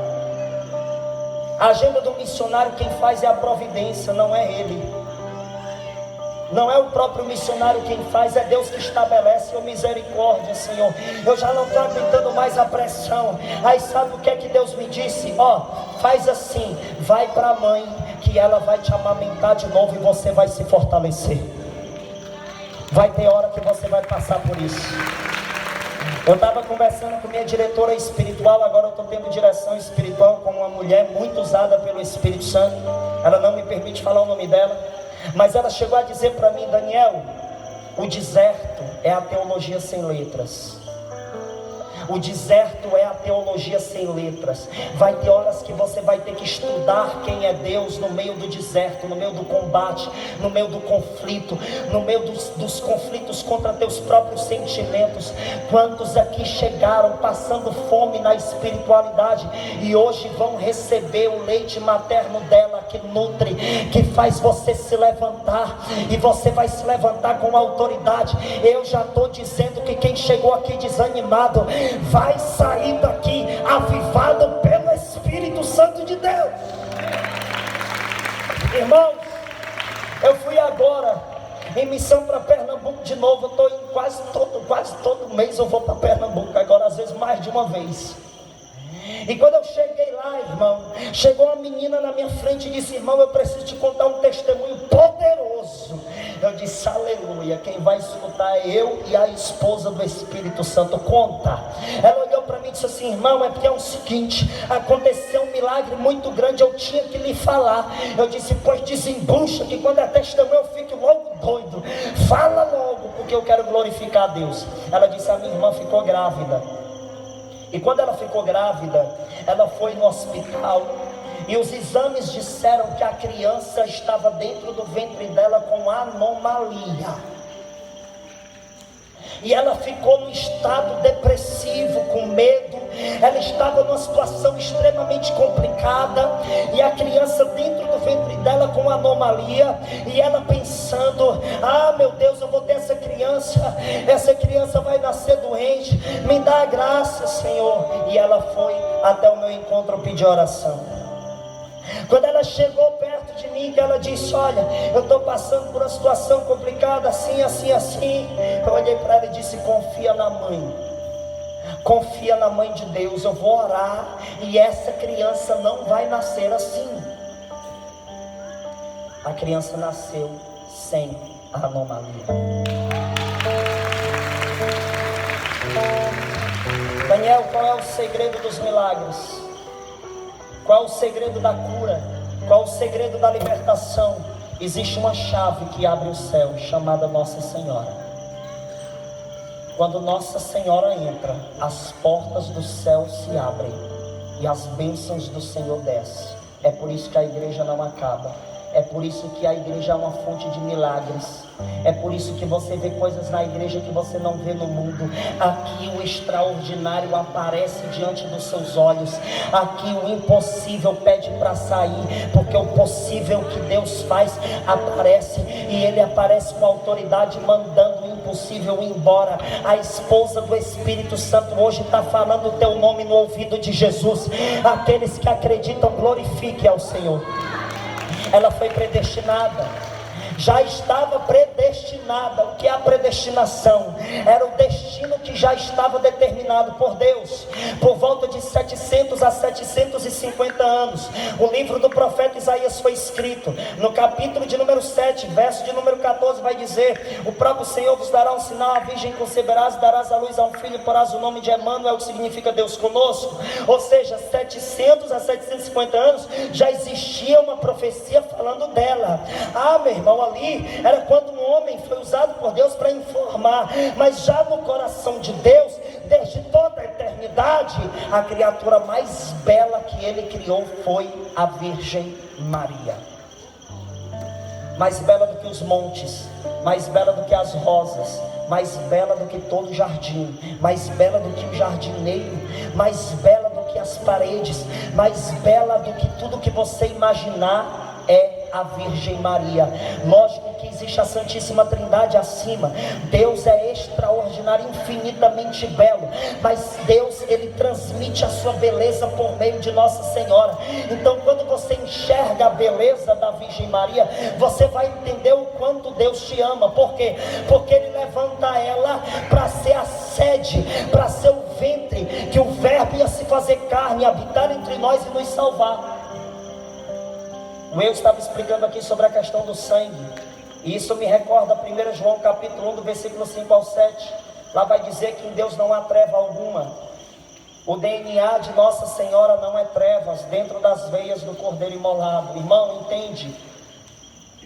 A agenda do missionário quem faz é a providência, não é ele. Não é o próprio missionário quem faz, é Deus que estabelece. Oh, misericórdia, Senhor, eu já não estou aguentando mais a pressão. Aí sabe o que é que Deus me disse? Ó, faz assim, vai para a mãe, que ela vai te amamentar de novo e você vai se fortalecer. Vai ter hora que você vai passar por isso. Eu estava conversando com minha diretora espiritual. Agora eu estou tendo direção espiritual com uma mulher muito usada pelo Espírito Santo. Ela não me permite falar o nome dela, mas ela chegou a dizer para mim: Daniel, o deserto é a teologia sem letras. O deserto é a teologia sem letras. Vai ter horas que você vai ter que estudar quem é Deus no meio do deserto, no meio do combate, no meio do conflito, no meio dos conflitos contra teus próprios sentimentos. Quantos aqui chegaram passando fome na espiritualidade e hoje vão receber o leite materno dela, que nutre, que faz você se levantar, e você vai se levantar com autoridade. Eu já estou dizendo que quem chegou aqui desanimado vai sair daqui avivado pelo Espírito Santo de Deus. Irmãos, eu fui agora em missão para Pernambuco de novo. Eu estou em quase todo mês eu vou para Pernambuco agora, às vezes mais de uma vez. E quando eu cheguei lá, irmão, chegou uma menina na minha frente e disse: irmão, eu preciso te contar um testemunho poderoso. Eu disse: aleluia, quem vai escutar é eu e a esposa do Espírito Santo. Conta. Ela olhou para mim e disse assim: irmão, é porque é o seguinte, aconteceu um milagre muito grande, eu tinha que lhe falar. Eu disse: pois desembucha, que quando é testemunho eu fico logo doido. Fala logo, porque eu quero glorificar a Deus. Ela disse: a minha irmã ficou grávida. E quando ela ficou grávida, ela foi no hospital, e os exames disseram que a criança estava dentro do ventre dela com anomalia. E ela ficou num estado depressivo, com medo. Ela estava numa situação extremamente complicada, e a criança dentro do ventre dela com anomalia, e ela pensando: ah, meu Deus, eu vou ter essa criança vai nascer doente, me dá a graça, Senhor. E ela foi até o meu encontro pedir oração. Quando ela chegou perto de mim, que ela disse: olha, eu estou passando por uma situação complicada, assim, assim, assim. Eu olhei para ela e disse: confia na mãe, confia na mãe de Deus. Eu vou orar e essa criança não vai nascer assim. A criança nasceu sem anomalia. Daniel, qual é o segredo dos milagres? Qual é o segredo da cura? Qual é o segredo da libertação? Existe uma chave que abre o céu, chamada Nossa Senhora. Quando Nossa Senhora entra, as portas do céu se abrem e as bênçãos do Senhor descem. É por isso que a igreja não acaba. É por isso que a igreja é uma fonte de milagres. É por isso que você vê coisas na igreja que você não vê no mundo. Aqui o extraordinário aparece diante dos seus olhos. Aqui o impossível pede para sair, porque o possível que Deus faz aparece, e Ele aparece com autoridade, mandando o impossível embora. A esposa do Espírito Santo hoje está falando o teu nome no ouvido de Jesus. Aqueles que acreditam, glorifiquem ao Senhor. Ela foi predestinada, já estava predestinada. O que é a predestinação? Era o destino que já estava determinado por Deus. Por volta de 700 a 750 anos, o livro do profeta Isaías foi escrito. No capítulo de número 7, verso de número 14, vai dizer: o próprio Senhor vos dará um sinal, a virgem conceberás, darás à luz a um filho, porás o nome de Emanuel, que significa Deus conosco. Ou seja, 700 a 750 anos já existia uma profecia falando dela. Meu irmão, ali era quando um homem foi usado por Deus para informar, mas já no coração de Deus, desde toda a eternidade, a criatura mais bela que Ele criou foi a Virgem Maria. Mais bela do que os montes, mais bela do que as rosas, mais bela do que todo o jardim, mais bela do que o jardineiro, mais bela do que as paredes, mais bela do que tudo que você imaginar, é a Virgem Maria. Lógico que existe a Santíssima Trindade acima. Deus é extraordinário, infinitamente belo, mas Deus, Ele transmite a sua beleza por meio de Nossa Senhora. Então quando você enxerga a beleza da Virgem Maria, você vai entender o quanto Deus te ama. Por quê? Porque Ele levanta ela para ser a sede, para ser o ventre, que o Verbo ia se fazer carne, habitar entre nós e nos salvar. Eu estava explicando aqui sobre a questão do sangue, e isso me recorda 1 João capítulo 1, do versículo 5 ao 7. Lá vai dizer que em Deus não há treva alguma. O DNA de Nossa Senhora não é trevas dentro das veias do Cordeiro imolado. Irmão, entende?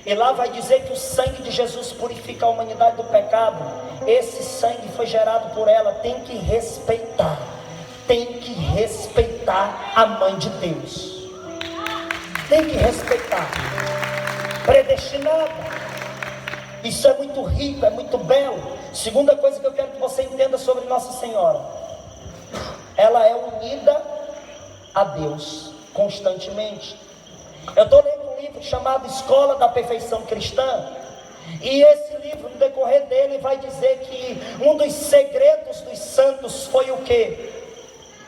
E lá vai dizer que o sangue de Jesus purifica a humanidade do pecado. Esse sangue foi gerado por ela. Tem que respeitar a mãe de Deus. Tem que respeitar. Predestinada. Isso é muito rico, é muito belo. Segunda coisa que eu quero que você entenda sobre Nossa Senhora: ela é unida a Deus constantemente. Eu estou lendo um livro chamado Escola da Perfeição Cristã, e esse livro, no decorrer dele, vai dizer que um dos segredos dos santos foi o quê?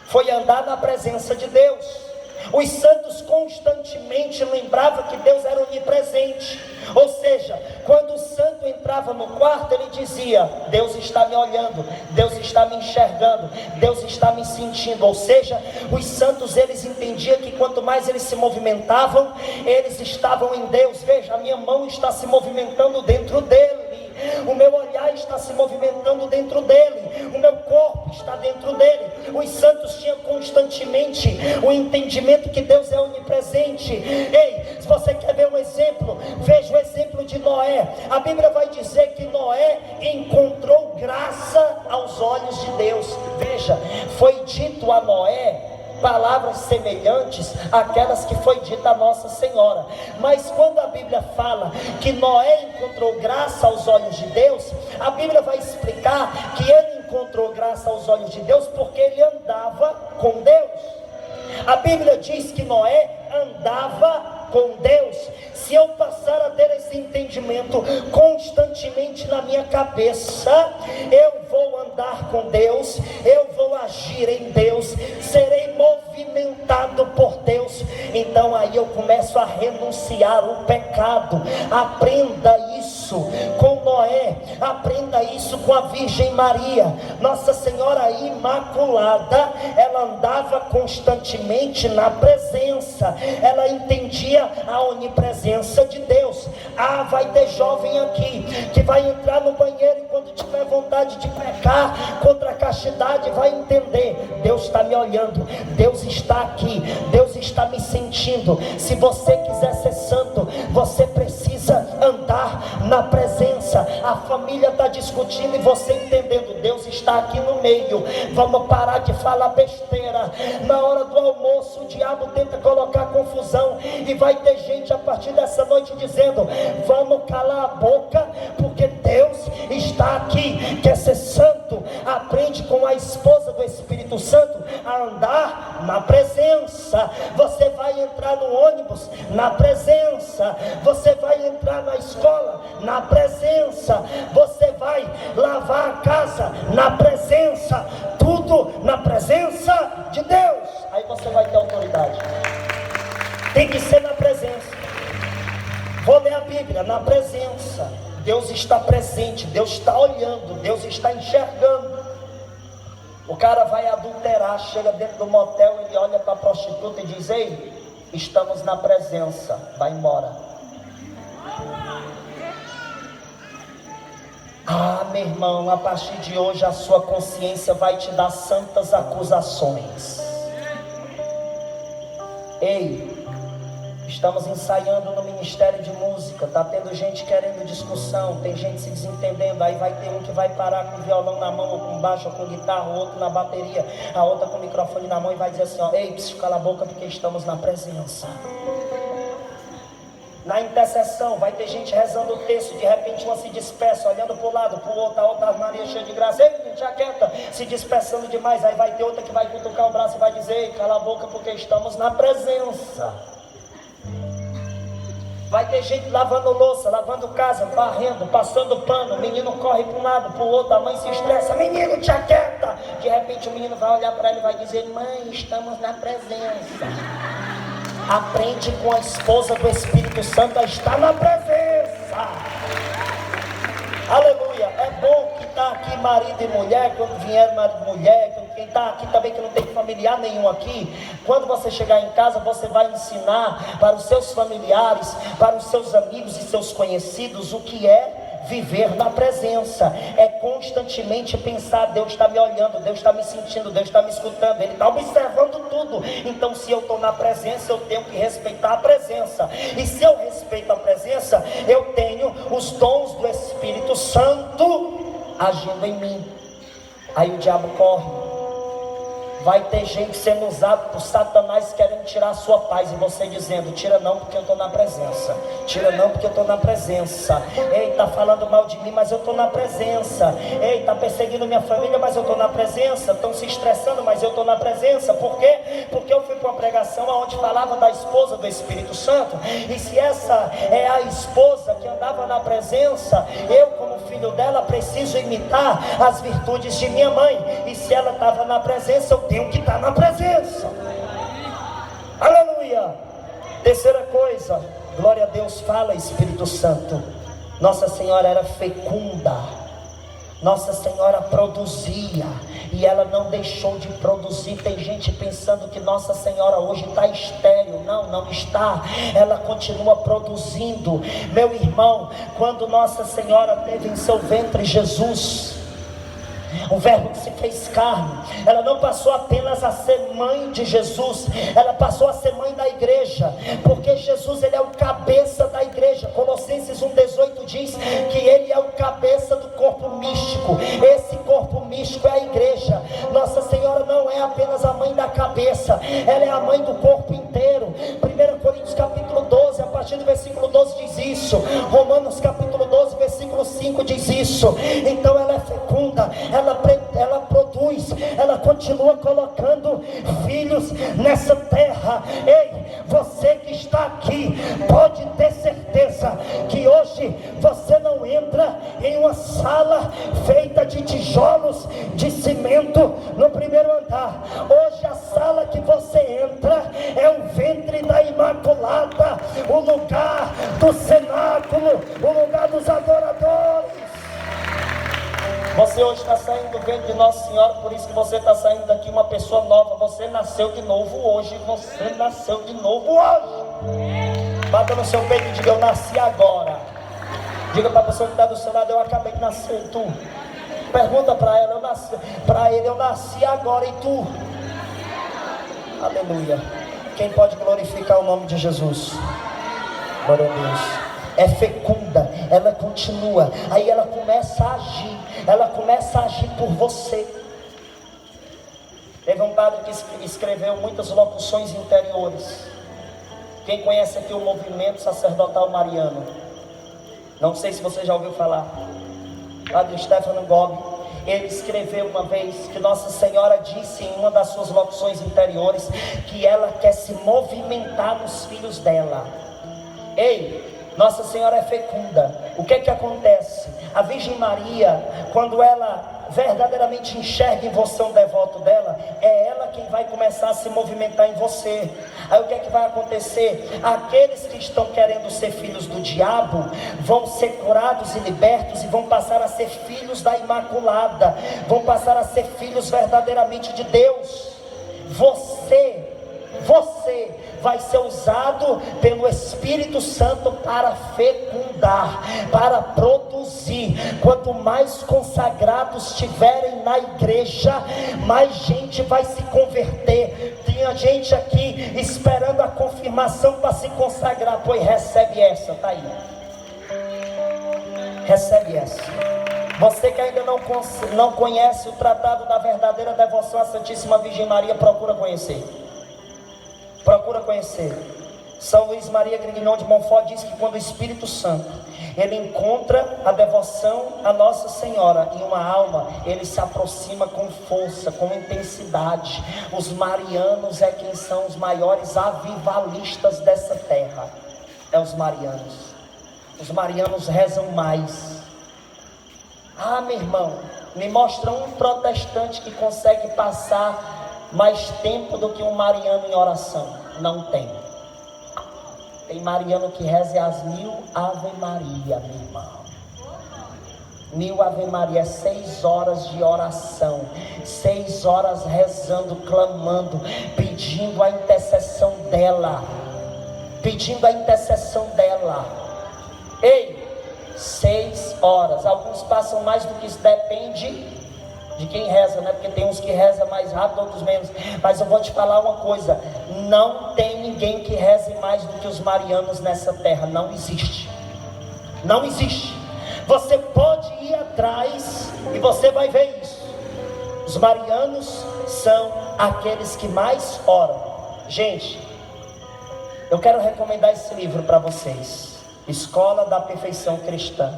Foi andar na presença de Deus. Os santos constantemente lembravam que Deus era onipresente. Ou seja, quando o santo entrava no quarto, ele dizia: Deus está me olhando, Deus está me enxergando, Deus está me sentindo. Ou seja, os santos, eles entendiam que quanto mais eles se movimentavam, eles estavam em Deus. Veja, a minha mão está se movimentando dentro dele, o meu olhar está se movimentando dentro dele, o meu corpo está dentro dele. Os santos tinham constantemente o entendimento que Deus é onipresente. Ei, se você quer ver um exemplo, veja o exemplo de Noé. A Bíblia vai dizer que Noé encontrou graça aos olhos de Deus. Veja, foi dito a Noé palavras semelhantes àquelas que foi dita a Nossa Senhora. Mas quando a Bíblia fala que Noé encontrou graça aos olhos de Deus, a Bíblia vai explicar que ele encontrou graça aos olhos de Deus porque ele andava com Deus. A Bíblia diz que Noé andava com Deus. Se eu passar a ter esse entendimento constantemente na minha cabeça, eu vou andar com Deus, eu vou agir em Deus, serei movimentado por Deus. Então aí eu começo a renunciar o pecado. Aprenda isso com Noé, aprenda isso com a Virgem Maria. Nossa Senhora Imaculada, ela andava constantemente na presença, ela entendia a onipresença de Deus. Vai ter jovem aqui que vai entrar no banheiro e quando tiver vontade de pecar contra a castidade, vai entender: Deus está me olhando, Deus está aqui, Deus está me sentindo. Se você quiser ser santo, você precisa andar na presença presença. A família está discutindo e você entendendo, Deus está aqui no meio. Vamos parar de falar besteira. Na hora do almoço o diabo tenta colocar confusão, e vai ter gente a partir dessa noite dizendo: vamos calar a boca, porque Deus está aqui. Quer ser santo? Aprende com a esposa do Espírito Santo a andar na presença. Você vai entrar no ônibus na presença, você vai entrar na escola na presença, você vai lavar a casa na presença, tudo na presença de Deus. Aí você vai ter autoridade. Tem que ser na presença. Vou ler a Bíblia na presença. Deus está presente, Deus está olhando, Deus está enxergando. O cara vai adulterar, chega dentro do motel, ele olha para a prostituta e diz: ei, estamos na presença, vai embora. Ah, meu irmão, a partir de hoje a sua consciência vai te dar santas acusações. Ei, estamos ensaiando no Ministério de Música, está tendo gente querendo discussão, tem gente se desentendendo. Aí vai ter um que vai parar com o violão na mão, ou com baixo, ou com guitarra, o outro na bateria, a outra com o microfone na mão, e vai dizer assim: ó, ei, psiu, cala a boca, porque estamos na presença. Na intercessão, vai ter gente rezando o texto, de repente uma se dispersa, olhando para o lado, para o outro, a outra Maria cheia de graça: ei, já quieta, se dispersando demais. Aí vai ter outra que vai cutucar o braço e vai dizer: ei, cala a boca, porque estamos na presença. Vai ter gente lavando louça, lavando casa, varrendo, passando pano. O menino corre para um lado, para o outro, a mãe se estressa: menino, te aquieta. De repente o menino vai olhar para ela e vai dizer: mãe, estamos na presença. Aprende com a esposa do Espírito Santo a estar na presença. Aleluia. É bom que está aqui marido e mulher, quando vier marido e mulher, quem está aqui também que não tem familiar nenhum aqui. Quando você chegar em casa, você vai ensinar para os seus familiares, para os seus amigos e seus conhecidos o que é viver na presença. É constantemente pensar: Deus está me olhando, Deus está me sentindo, Deus está me escutando, Ele está observando tudo. Então, se eu estou na presença, eu tenho que respeitar a presença. E se eu respeito a presença, eu tenho os dons do Espírito Santo agindo em mim. Aí o diabo corre. Vai ter gente sendo usado por Satanás querendo tirar a sua paz, e você dizendo: tira não, porque eu estou na presença. Tira não, porque eu estou na presença. Ei, está falando mal de mim, mas eu estou na presença. Ei, está perseguindo minha família, mas eu estou na presença. Estão se estressando, mas eu estou na presença. Por quê? Porque eu fui para uma pregação onde falava da esposa do Espírito Santo. E se essa é a esposa que andava na presença, eu, como filho dela, preciso imitar as virtudes de minha mãe. E se ela estava na presença, eu tenho que estar na presença. Aleluia. Terceira coisa, glória a Deus, fala Espírito Santo. Nossa Senhora era fecunda. Nossa Senhora produzia, e ela não deixou de produzir. Tem gente pensando que Nossa Senhora hoje está estéril. Não, não está. Ela continua produzindo. Meu irmão, quando Nossa Senhora teve em seu ventre Jesus, o verbo que se fez carne, ela não passou apenas a ser mãe de Jesus, ela passou a ser mãe da igreja, porque Jesus, ele é o cabeça da igreja. Colossenses 1,18 diz que ele é o cabeça do corpo místico. Esse corpo místico é a igreja. Nossa Senhora não é apenas a mãe da cabeça, ela é a mãe do corpo inteiro. 1 Coríntios capítulo 12, a partir do versículo 12 diz isso. Romanos capítulo 12, versículo 5 diz isso. Então ela é fecunda, ela produz, ela continua colocando filhos nessa terra. Ei, você que está aqui, pode ter certeza que hoje você não entra em uma sala feita de tijolos, de cimento no primeiro andar. Hoje a sala que você entra é o ventre da Imaculada, o lugar do cenáculo, o lugar dos adoradores. Você hoje está saindo do ventre de Nossa Senhora, por isso que você está saindo daqui uma pessoa nova. Você nasceu de novo hoje. Você nasceu de novo hoje. Bata no seu peito e diga: eu nasci agora. Diga para a pessoa que está do seu lado: eu acabei de nascer, e tu? Pergunta para ela: eu nasci agora, e tu? Aleluia. Quem pode glorificar o nome de Jesus? Glória a Deus. é fecunda, ela continua, aí ela começa a agir por você. Teve um padre que escreveu muitas locuções interiores. Quem conhece aqui o movimento sacerdotal mariano? Não sei se você já ouviu falar. Padre Stefano Gobi, ele escreveu uma vez que Nossa Senhora disse em uma das suas locuções interiores que ela quer se movimentar nos filhos dela. Ei, Nossa Senhora é fecunda. O que acontece? A Virgem Maria, quando ela verdadeiramente enxerga em você um devoto dela, é ela quem vai começar a se movimentar em você. Aí o que vai acontecer? Aqueles que estão querendo ser filhos do diabo vão ser curados e libertos e vão passar a ser filhos da Imaculada, vão passar a ser filhos verdadeiramente de Deus. Você vai ser usado pelo Espírito Santo para fecundar, para produzir. Quanto mais consagrados estiverem na igreja, mais gente vai se converter. Tinha gente aqui esperando a confirmação para se consagrar. Pois recebe essa, tá aí. Recebe essa. Você que ainda não conhece o tratado da verdadeira devoção à Santíssima Virgem Maria, procura conhecer. Procura conhecer. São Luís Maria Grignon de Montfort diz que quando o Espírito Santo ele encontra a devoção a Nossa Senhora em uma alma, ele se aproxima com força, com intensidade. Os marianos é quem são os maiores avivalistas dessa terra. É os marianos. Os marianos rezam mais. Ah, meu irmão, me mostra um protestante que consegue passar mais tempo do que um mariano em oração. Não tem. Tem mariano que reza as 1000 Ave Maria, meu irmão. 1000 Ave Maria, 6 horas de oração, 6 horas rezando, clamando, pedindo a intercessão dela. Ei, 6 horas. Alguns passam mais do que isso, depende de quem reza, né? Porque tem uns que rezam mais rápido, outros menos. Mas eu vou te falar uma coisa: não tem ninguém que reze mais do que os marianos nessa terra. Não existe. Não existe. Você pode ir atrás e você vai ver isso. Os marianos são aqueles que mais oram. Gente, eu quero recomendar esse livro para vocês. Escola da Perfeição Cristã.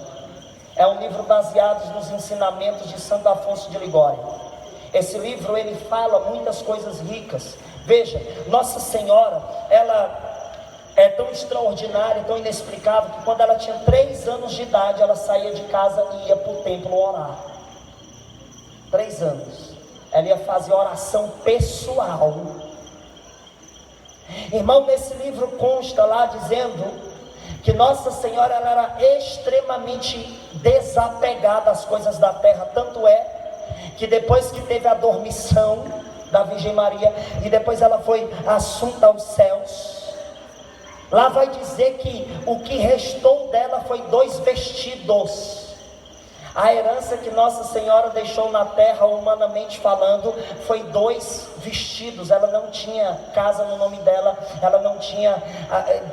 É um livro baseado nos ensinamentos de Santo Afonso de Ligório. Esse livro, ele fala muitas coisas ricas. Veja, Nossa Senhora, ela é tão extraordinária, tão inexplicável, que quando ela tinha 3 anos de idade, ela saía de casa e ia para o templo orar. 3 anos. Ela ia fazer oração pessoal. Irmão, nesse livro consta lá dizendo que Nossa Senhora ela era extremamente desapegada às coisas da terra. Tanto é que depois que teve a dormição da Virgem Maria e depois ela foi assunta aos céus, lá vai dizer que o que restou dela foi 2 vestidos. A herança que Nossa Senhora deixou na terra, humanamente falando, foi 2 vestidos. Ela não tinha casa no nome dela, ela não tinha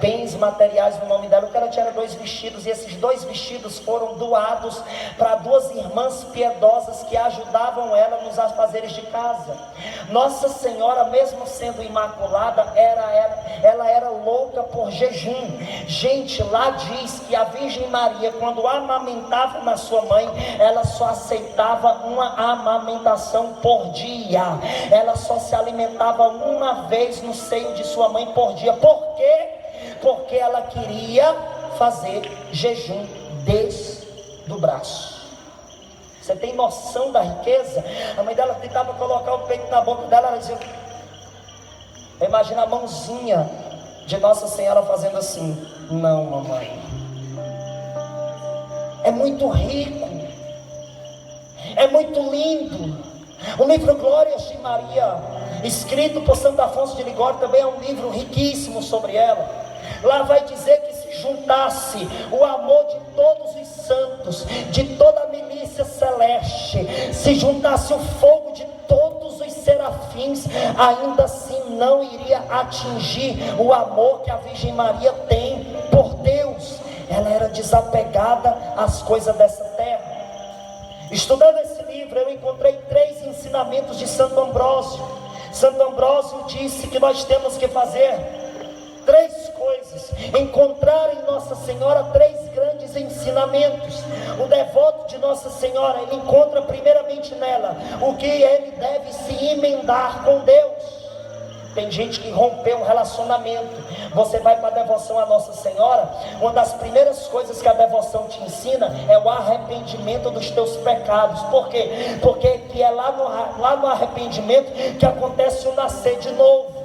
bens materiais no nome dela. O que ela tinha era 2 vestidos, e esses 2 vestidos foram doados para 2 irmãs piedosas que ajudavam ela nos afazeres de casa. Nossa Senhora, mesmo sendo imaculada, ela era louca por jejum. Gente, lá diz que a Virgem Maria, quando amamentava na sua mãe, ela só aceitava uma amamentação por dia. Ela só se alimentava uma vez no seio de sua mãe por dia. Por quê? Porque ela queria fazer jejum do braço. Você tem noção da riqueza? A mãe dela tentava colocar o peito na boca dela, ela dizia... Imagina a mãozinha de Nossa Senhora fazendo assim: não, mamãe. É muito rico, é muito lindo. O livro Glórias de Maria, escrito por Santo Afonso de Ligório, também é um livro riquíssimo sobre ela. Lá vai dizer que se juntasse o amor de todos os santos, de toda a milícia celeste, se juntasse o fogo de todos os serafins, ainda assim não iria atingir o amor que a Virgem Maria tem por Deus. ela era desapegada às coisas dessa terra. Estudando esse livro, eu encontrei 3 ensinamentos de Santo Ambrósio. Santo Ambrósio disse que nós temos que fazer 3 coisas: encontrar em Nossa Senhora 3 grandes ensinamentos. O devoto de Nossa Senhora, ele encontra primeiramente nela o que ele deve se emendar com Deus. Tem gente que rompeu um relacionamento. Você vai para a devoção a Nossa Senhora, uma das primeiras coisas que a devoção te ensina é o arrependimento dos teus pecados. Por quê? Porque que é lá no arrependimento que acontece o nascer de novo.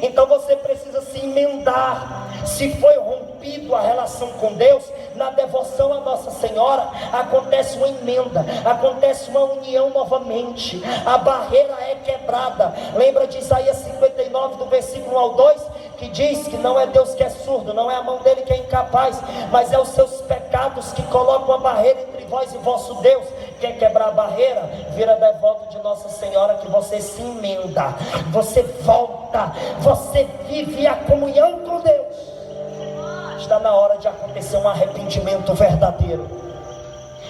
Então você precisa se emendar. Se foi rompido a relação com Deus, na devoção a Nossa Senhora acontece uma emenda, acontece uma união novamente. A barreira é quebrada. Lembra de Isaías 59, do versículo 1 ao 2, que diz que não é Deus que é surdo, não é a mão dele que é incapaz, mas é os seus pecados que colocam a barreira entre vós e vosso Deus. Quer quebrar a barreira? Vira devoto de Nossa Senhora, que você se emenda, você volta, você vive a comunhão com Deus. Está na hora de acontecer um arrependimento verdadeiro.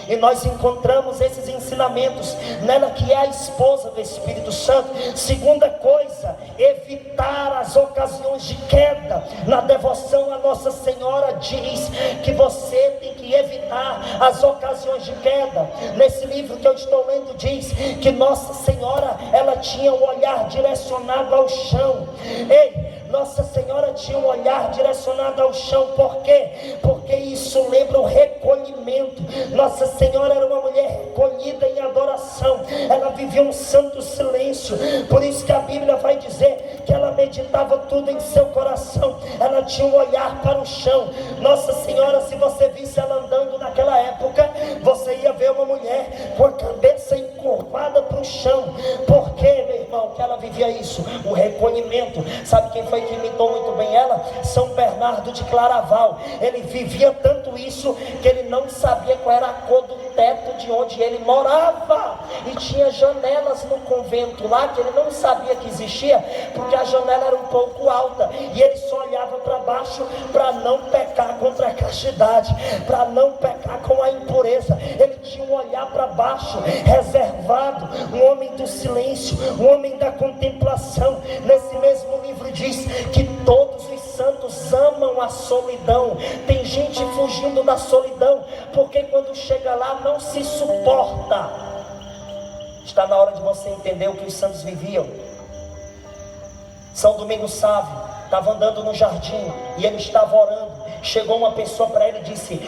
E nós encontramos esses ensinamentos nela, que é a esposa do Espírito Santo. Segunda coisa, evitar as ocasiões de queda. Na devoção a Nossa Senhora diz que você tem que evitar as ocasiões de queda. Nesse livro que eu estou lendo diz que Nossa Senhora, ela tinha o olhar direcionado ao chão. Ei, Nossa Senhora tinha um olhar direcionado ao chão. Por quê? Porque isso lembra o recolhimento. Nossa Senhora era uma mulher recolhida em adoração. Ela vivia um santo silêncio. Por isso que a Bíblia vai dizer que ela meditava tudo em seu coração. Ela tinha um olhar para o chão. Nossa Senhora, se você visse ela andando naquela época, você ia ver uma mulher com a cabeça encurvada para o chão. Por quê, meu irmão, que ela vivia isso? O recolhimento. Sabe quem foi que imitou muito bem ela? São Bernardo de Claraval. Ele vivia tanto isso que ele não sabia qual era a cor do teto de onde ele morava. E tinha janelas no convento lá que ele não sabia que existia, porque a janela era um pouco alta e ele só olhava para baixo para não pecar contra a castidade, para não pecar com a impureza. Ele tinha um olhar para baixo, reservado, um homem do silêncio, um homem da contemplação. Nesse mesmo livro diz que todos os santos amam a solidão. Tem gente fugindo da solidão porque quando chega lá não se suporta. Está na hora de você entender o que os santos viviam. São Domingos Sávio estava andando no jardim e ele estava orando. Chegou uma pessoa para ele e disse: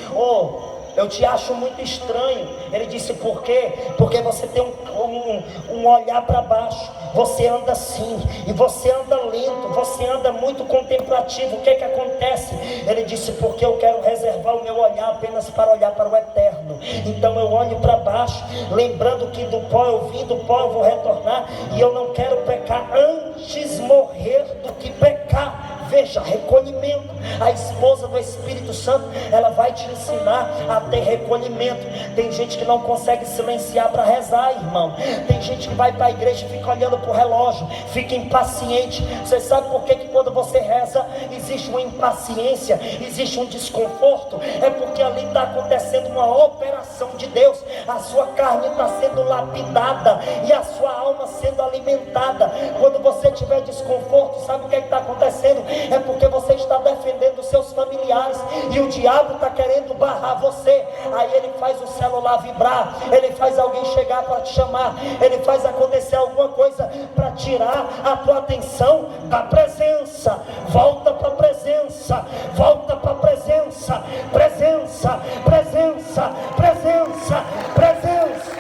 eu te acho muito estranho. Ele disse: por quê? Porque você tem um olhar para baixo. Você anda assim, e você anda lento, você anda muito contemplativo. O que que acontece? Ele disse: porque eu quero reservar o meu olhar apenas para olhar para o eterno. Então eu olho para baixo, lembrando que do pó eu vim, do pó eu vou retornar, e eu não quero pecar antes morrer do que pecar. Veja, recolhimento. A esposa do Espírito Santo, ela vai te ensinar a ter recolhimento. Tem gente que não consegue silenciar para rezar, irmão. Tem gente que vai para a igreja e fica olhando para o relógio, fica impaciente. Você sabe por que quando você reza existe uma impaciência, existe um desconforto? É porque ali está acontecendo uma operação de Deus. A sua carne está sendo lapidada e a sua alma sendo alimentada. Quando você tiver desconforto, sabe o que está acontecendo? É porque você está defendendo os seus familiares e o diabo está querendo barrar você. Aí ele faz o celular vibrar, ele faz alguém chegar para te chamar, ele faz acontecer alguma coisa para tirar a tua atenção da presença. Volta para a presença, volta para a presença, presença, presença, presença, presença.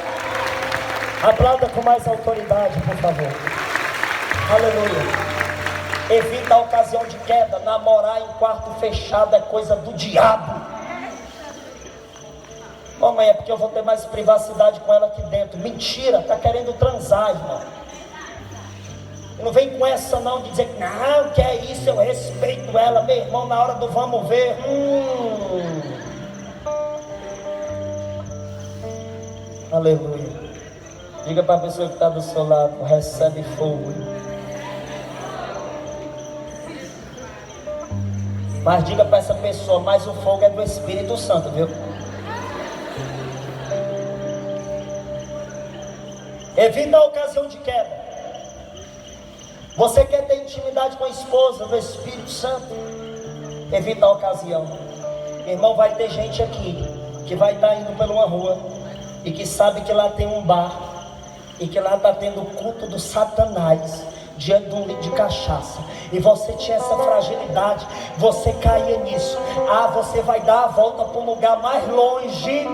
Aplauda com mais autoridade, por favor. Aleluia. Evita a ocasião de queda. Namorar em quarto fechado é coisa do diabo. Mãe, é porque eu vou ter mais privacidade com ela aqui dentro. Mentira, está querendo transar, irmão. Não vem com essa não de dizer que não, que é isso, eu respeito ela. Meu irmão, na hora do vamos ver, aleluia. Diga para a pessoa que está do seu lado: recebe fogo. Mas diga para essa pessoa, mas o fogo é do Espírito Santo, viu? Evita a ocasião de queda. Você quer ter intimidade com a esposa do Espírito Santo? Evita a ocasião. Irmão, vai ter gente aqui que vai estar indo por uma rua e que sabe que lá tem um bar e que lá está tendo o culto do Satanás diante de um litro de cachaça, e você tinha essa fragilidade, você caía nisso. Você vai dar a volta para um lugar mais longe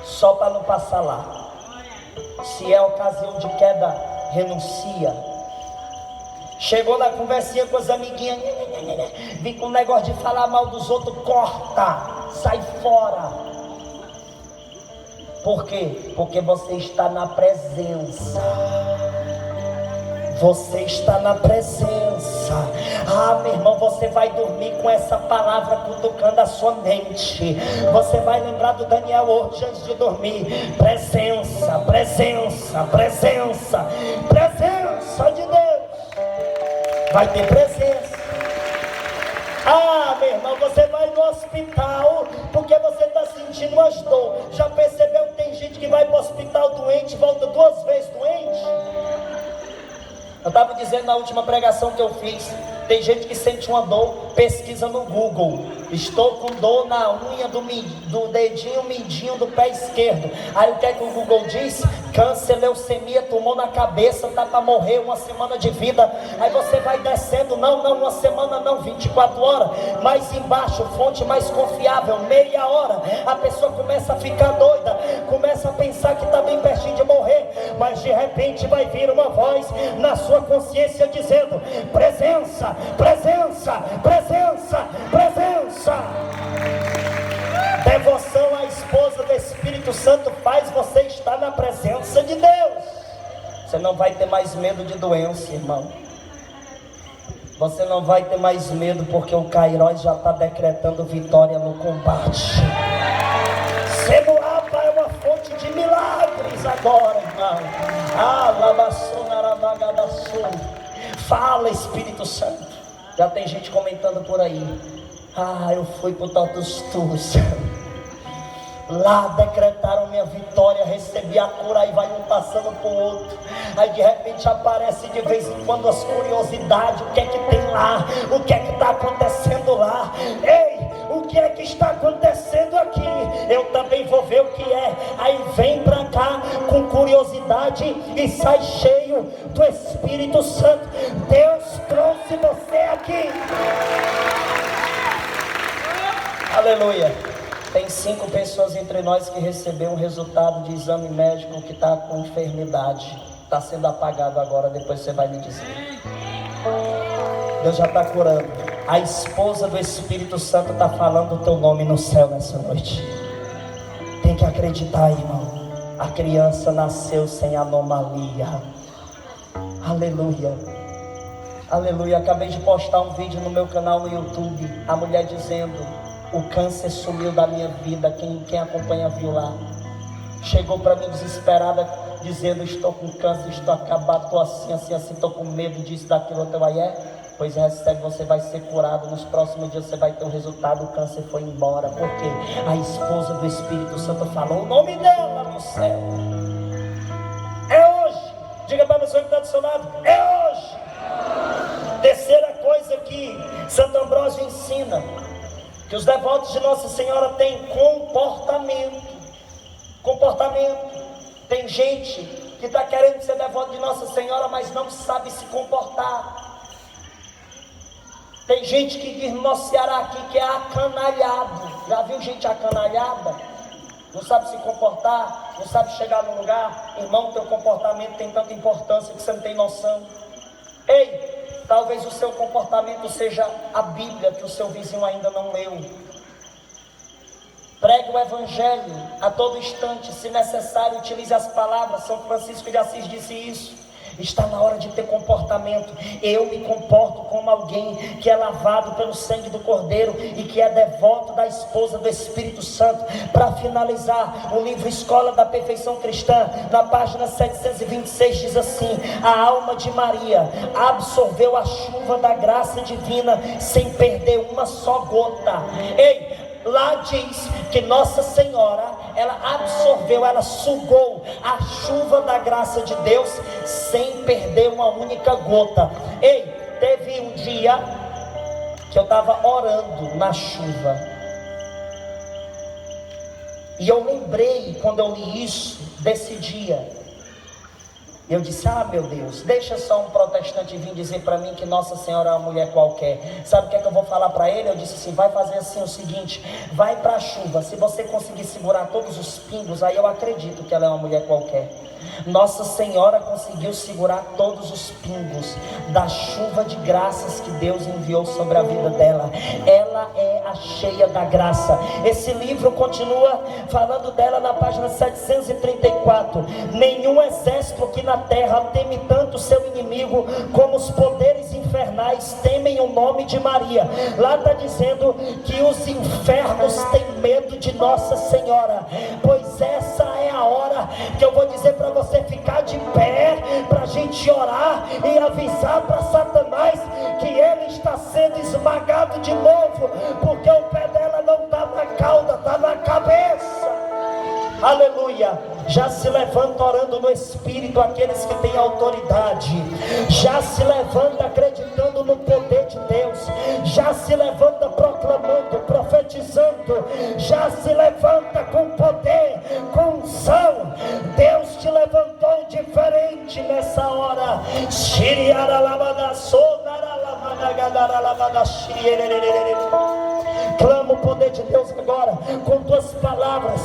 só para não passar lá. Se é ocasião de queda, renuncia. Chegou na conversinha com as amiguinhas, vem com o negócio de falar mal dos outros, corta, sai fora. Por quê? Porque você está na presença. Você está na presença. Meu irmão, você vai dormir com essa palavra cutucando a sua mente. Você vai lembrar do Daniel hoje antes de dormir. Presença, presença, presença, presença de Deus. Vai ter presença. Meu irmão, você vai no hospital porque você está sentindo umas dor. Já percebeu que tem gente que vai para o hospital doente e volta 2 vezes doente? Eu estava dizendo na última pregação que eu fiz, tem gente que sente uma dor, pesquisa no Google, estou com dor na unha do dedinho mindinho do pé esquerdo. Aí o que é que o Google diz? Câncer, leucemia, tumor na cabeça, tá para morrer, 1 semana de vida. Aí você vai descendo, não, 1 semana não, 24 horas. Mais embaixo, fonte mais confiável, meia hora. A pessoa começa a ficar doida, começa a pensar que está bem pertinho de morrer, mas de repente vai vir uma voz na sua consciência dizendo: presença, presença, presença, presença. Devoção à esposa do Espírito Santo faz você estar na presença de Deus. Você não vai ter mais medo de doença, irmão. Você não vai ter mais medo, porque o Kairos já está decretando vitória no combate. Semuapa é uma fonte de milagres agora, irmão. Fala, Espírito Santo. Já tem gente comentando por aí: eu fui para o Totus Tus, lá decretaram minha vitória, recebi a cura. Aí vai um passando para o outro, aí de repente aparece de vez em quando as curiosidades: o que é que tem lá? O que é que está acontecendo lá? Ei, o que é que está acontecendo aqui? Eu também vou ver o que é. Aí vem para cá com curiosidade e sai cheio do Espírito Santo. Deus trouxe você aqui. Aleluia. Tem 5 pessoas entre nós que receberam um resultado de exame médico que está com enfermidade. Está sendo apagado agora, depois você vai me dizer. Deus já está curando. A esposa do Espírito Santo está falando o teu nome no céu nessa noite. Tem que acreditar, irmão. A criança nasceu sem anomalia. Aleluia. Aleluia. Acabei de postar um vídeo no meu canal no YouTube. A mulher dizendo: o câncer sumiu da minha vida. Quem acompanha viu lá. Chegou para mim desesperada, dizendo: estou com câncer, estou acabado, estou assim, estou com medo disso, daquilo, outro. Aí pois recebe, você vai ser curado. Nos próximos dias você vai ter um resultado. O câncer foi embora, porque a esposa do Espírito Santo falou o nome dela no céu. É hoje. Diga para a pessoa que está do seu lado: é hoje. Terceira coisa que Santo Ambrósio ensina, que os devotos de Nossa Senhora têm comportamento. Tem gente que está querendo ser devoto de Nossa Senhora, mas não sabe se comportar. Tem gente que diz no nosso Ceará aqui que é acanalhado. Já viu gente acanalhada? Não sabe se comportar, não sabe chegar no lugar. Irmão, teu comportamento tem tanta importância que você não tem noção. Ei, talvez o seu comportamento seja a Bíblia que o seu vizinho ainda não leu. Pregue o Evangelho a todo instante. Se necessário, utilize as palavras. São Francisco de Assis disse isso. Está na hora de ter comportamento. Eu me comporto como alguém que é lavado pelo sangue do Cordeiro e que é devoto da esposa do Espírito Santo. Para finalizar, o livro Escola da Perfeição Cristã, na página 726, diz assim: a alma de Maria absorveu a chuva da graça divina sem perder uma só gota. Ei, lá diz que Nossa Senhora, ela absorveu, ela sugou a chuva da graça de Deus sem perder uma única gota. Ei, teve um dia que eu estava orando na chuva, e eu lembrei, quando eu li isso, desse dia. Eu disse: ah, meu Deus, deixa só um protestante vir dizer para mim que Nossa Senhora é uma mulher qualquer. Sabe o que é que eu vou falar para ele? Eu disse assim: vai fazer assim o seguinte, vai para a chuva, se você conseguir segurar todos os pingos, aí eu acredito que ela é uma mulher qualquer. Nossa Senhora conseguiu segurar todos os pingos da chuva de graças que Deus enviou sobre a vida dela. Ela é a cheia da graça. Esse livro continua falando dela na página 734. Nenhum exército aqui na terra teme tanto seu inimigo como os poderes infernais temem o nome de Maria. Lá está dizendo que os infernos têm medo de Nossa Senhora. Pois essa é a hora que eu vou dizer para você ficar de pé, para a gente orar e avisar para Satanás que ele está sendo esmagado de novo, porque o pé dela não está na cauda, está na cabeça. Aleluia. Já se levanta orando no Espírito aqueles que têm autoridade. Já se levanta acreditando no poder de Deus. Já se levanta proclamando, profetizando. Já se levanta com poder, com unção. Deus te levantou diferente nessa hora. Clama o poder de Deus agora com tuas palavras.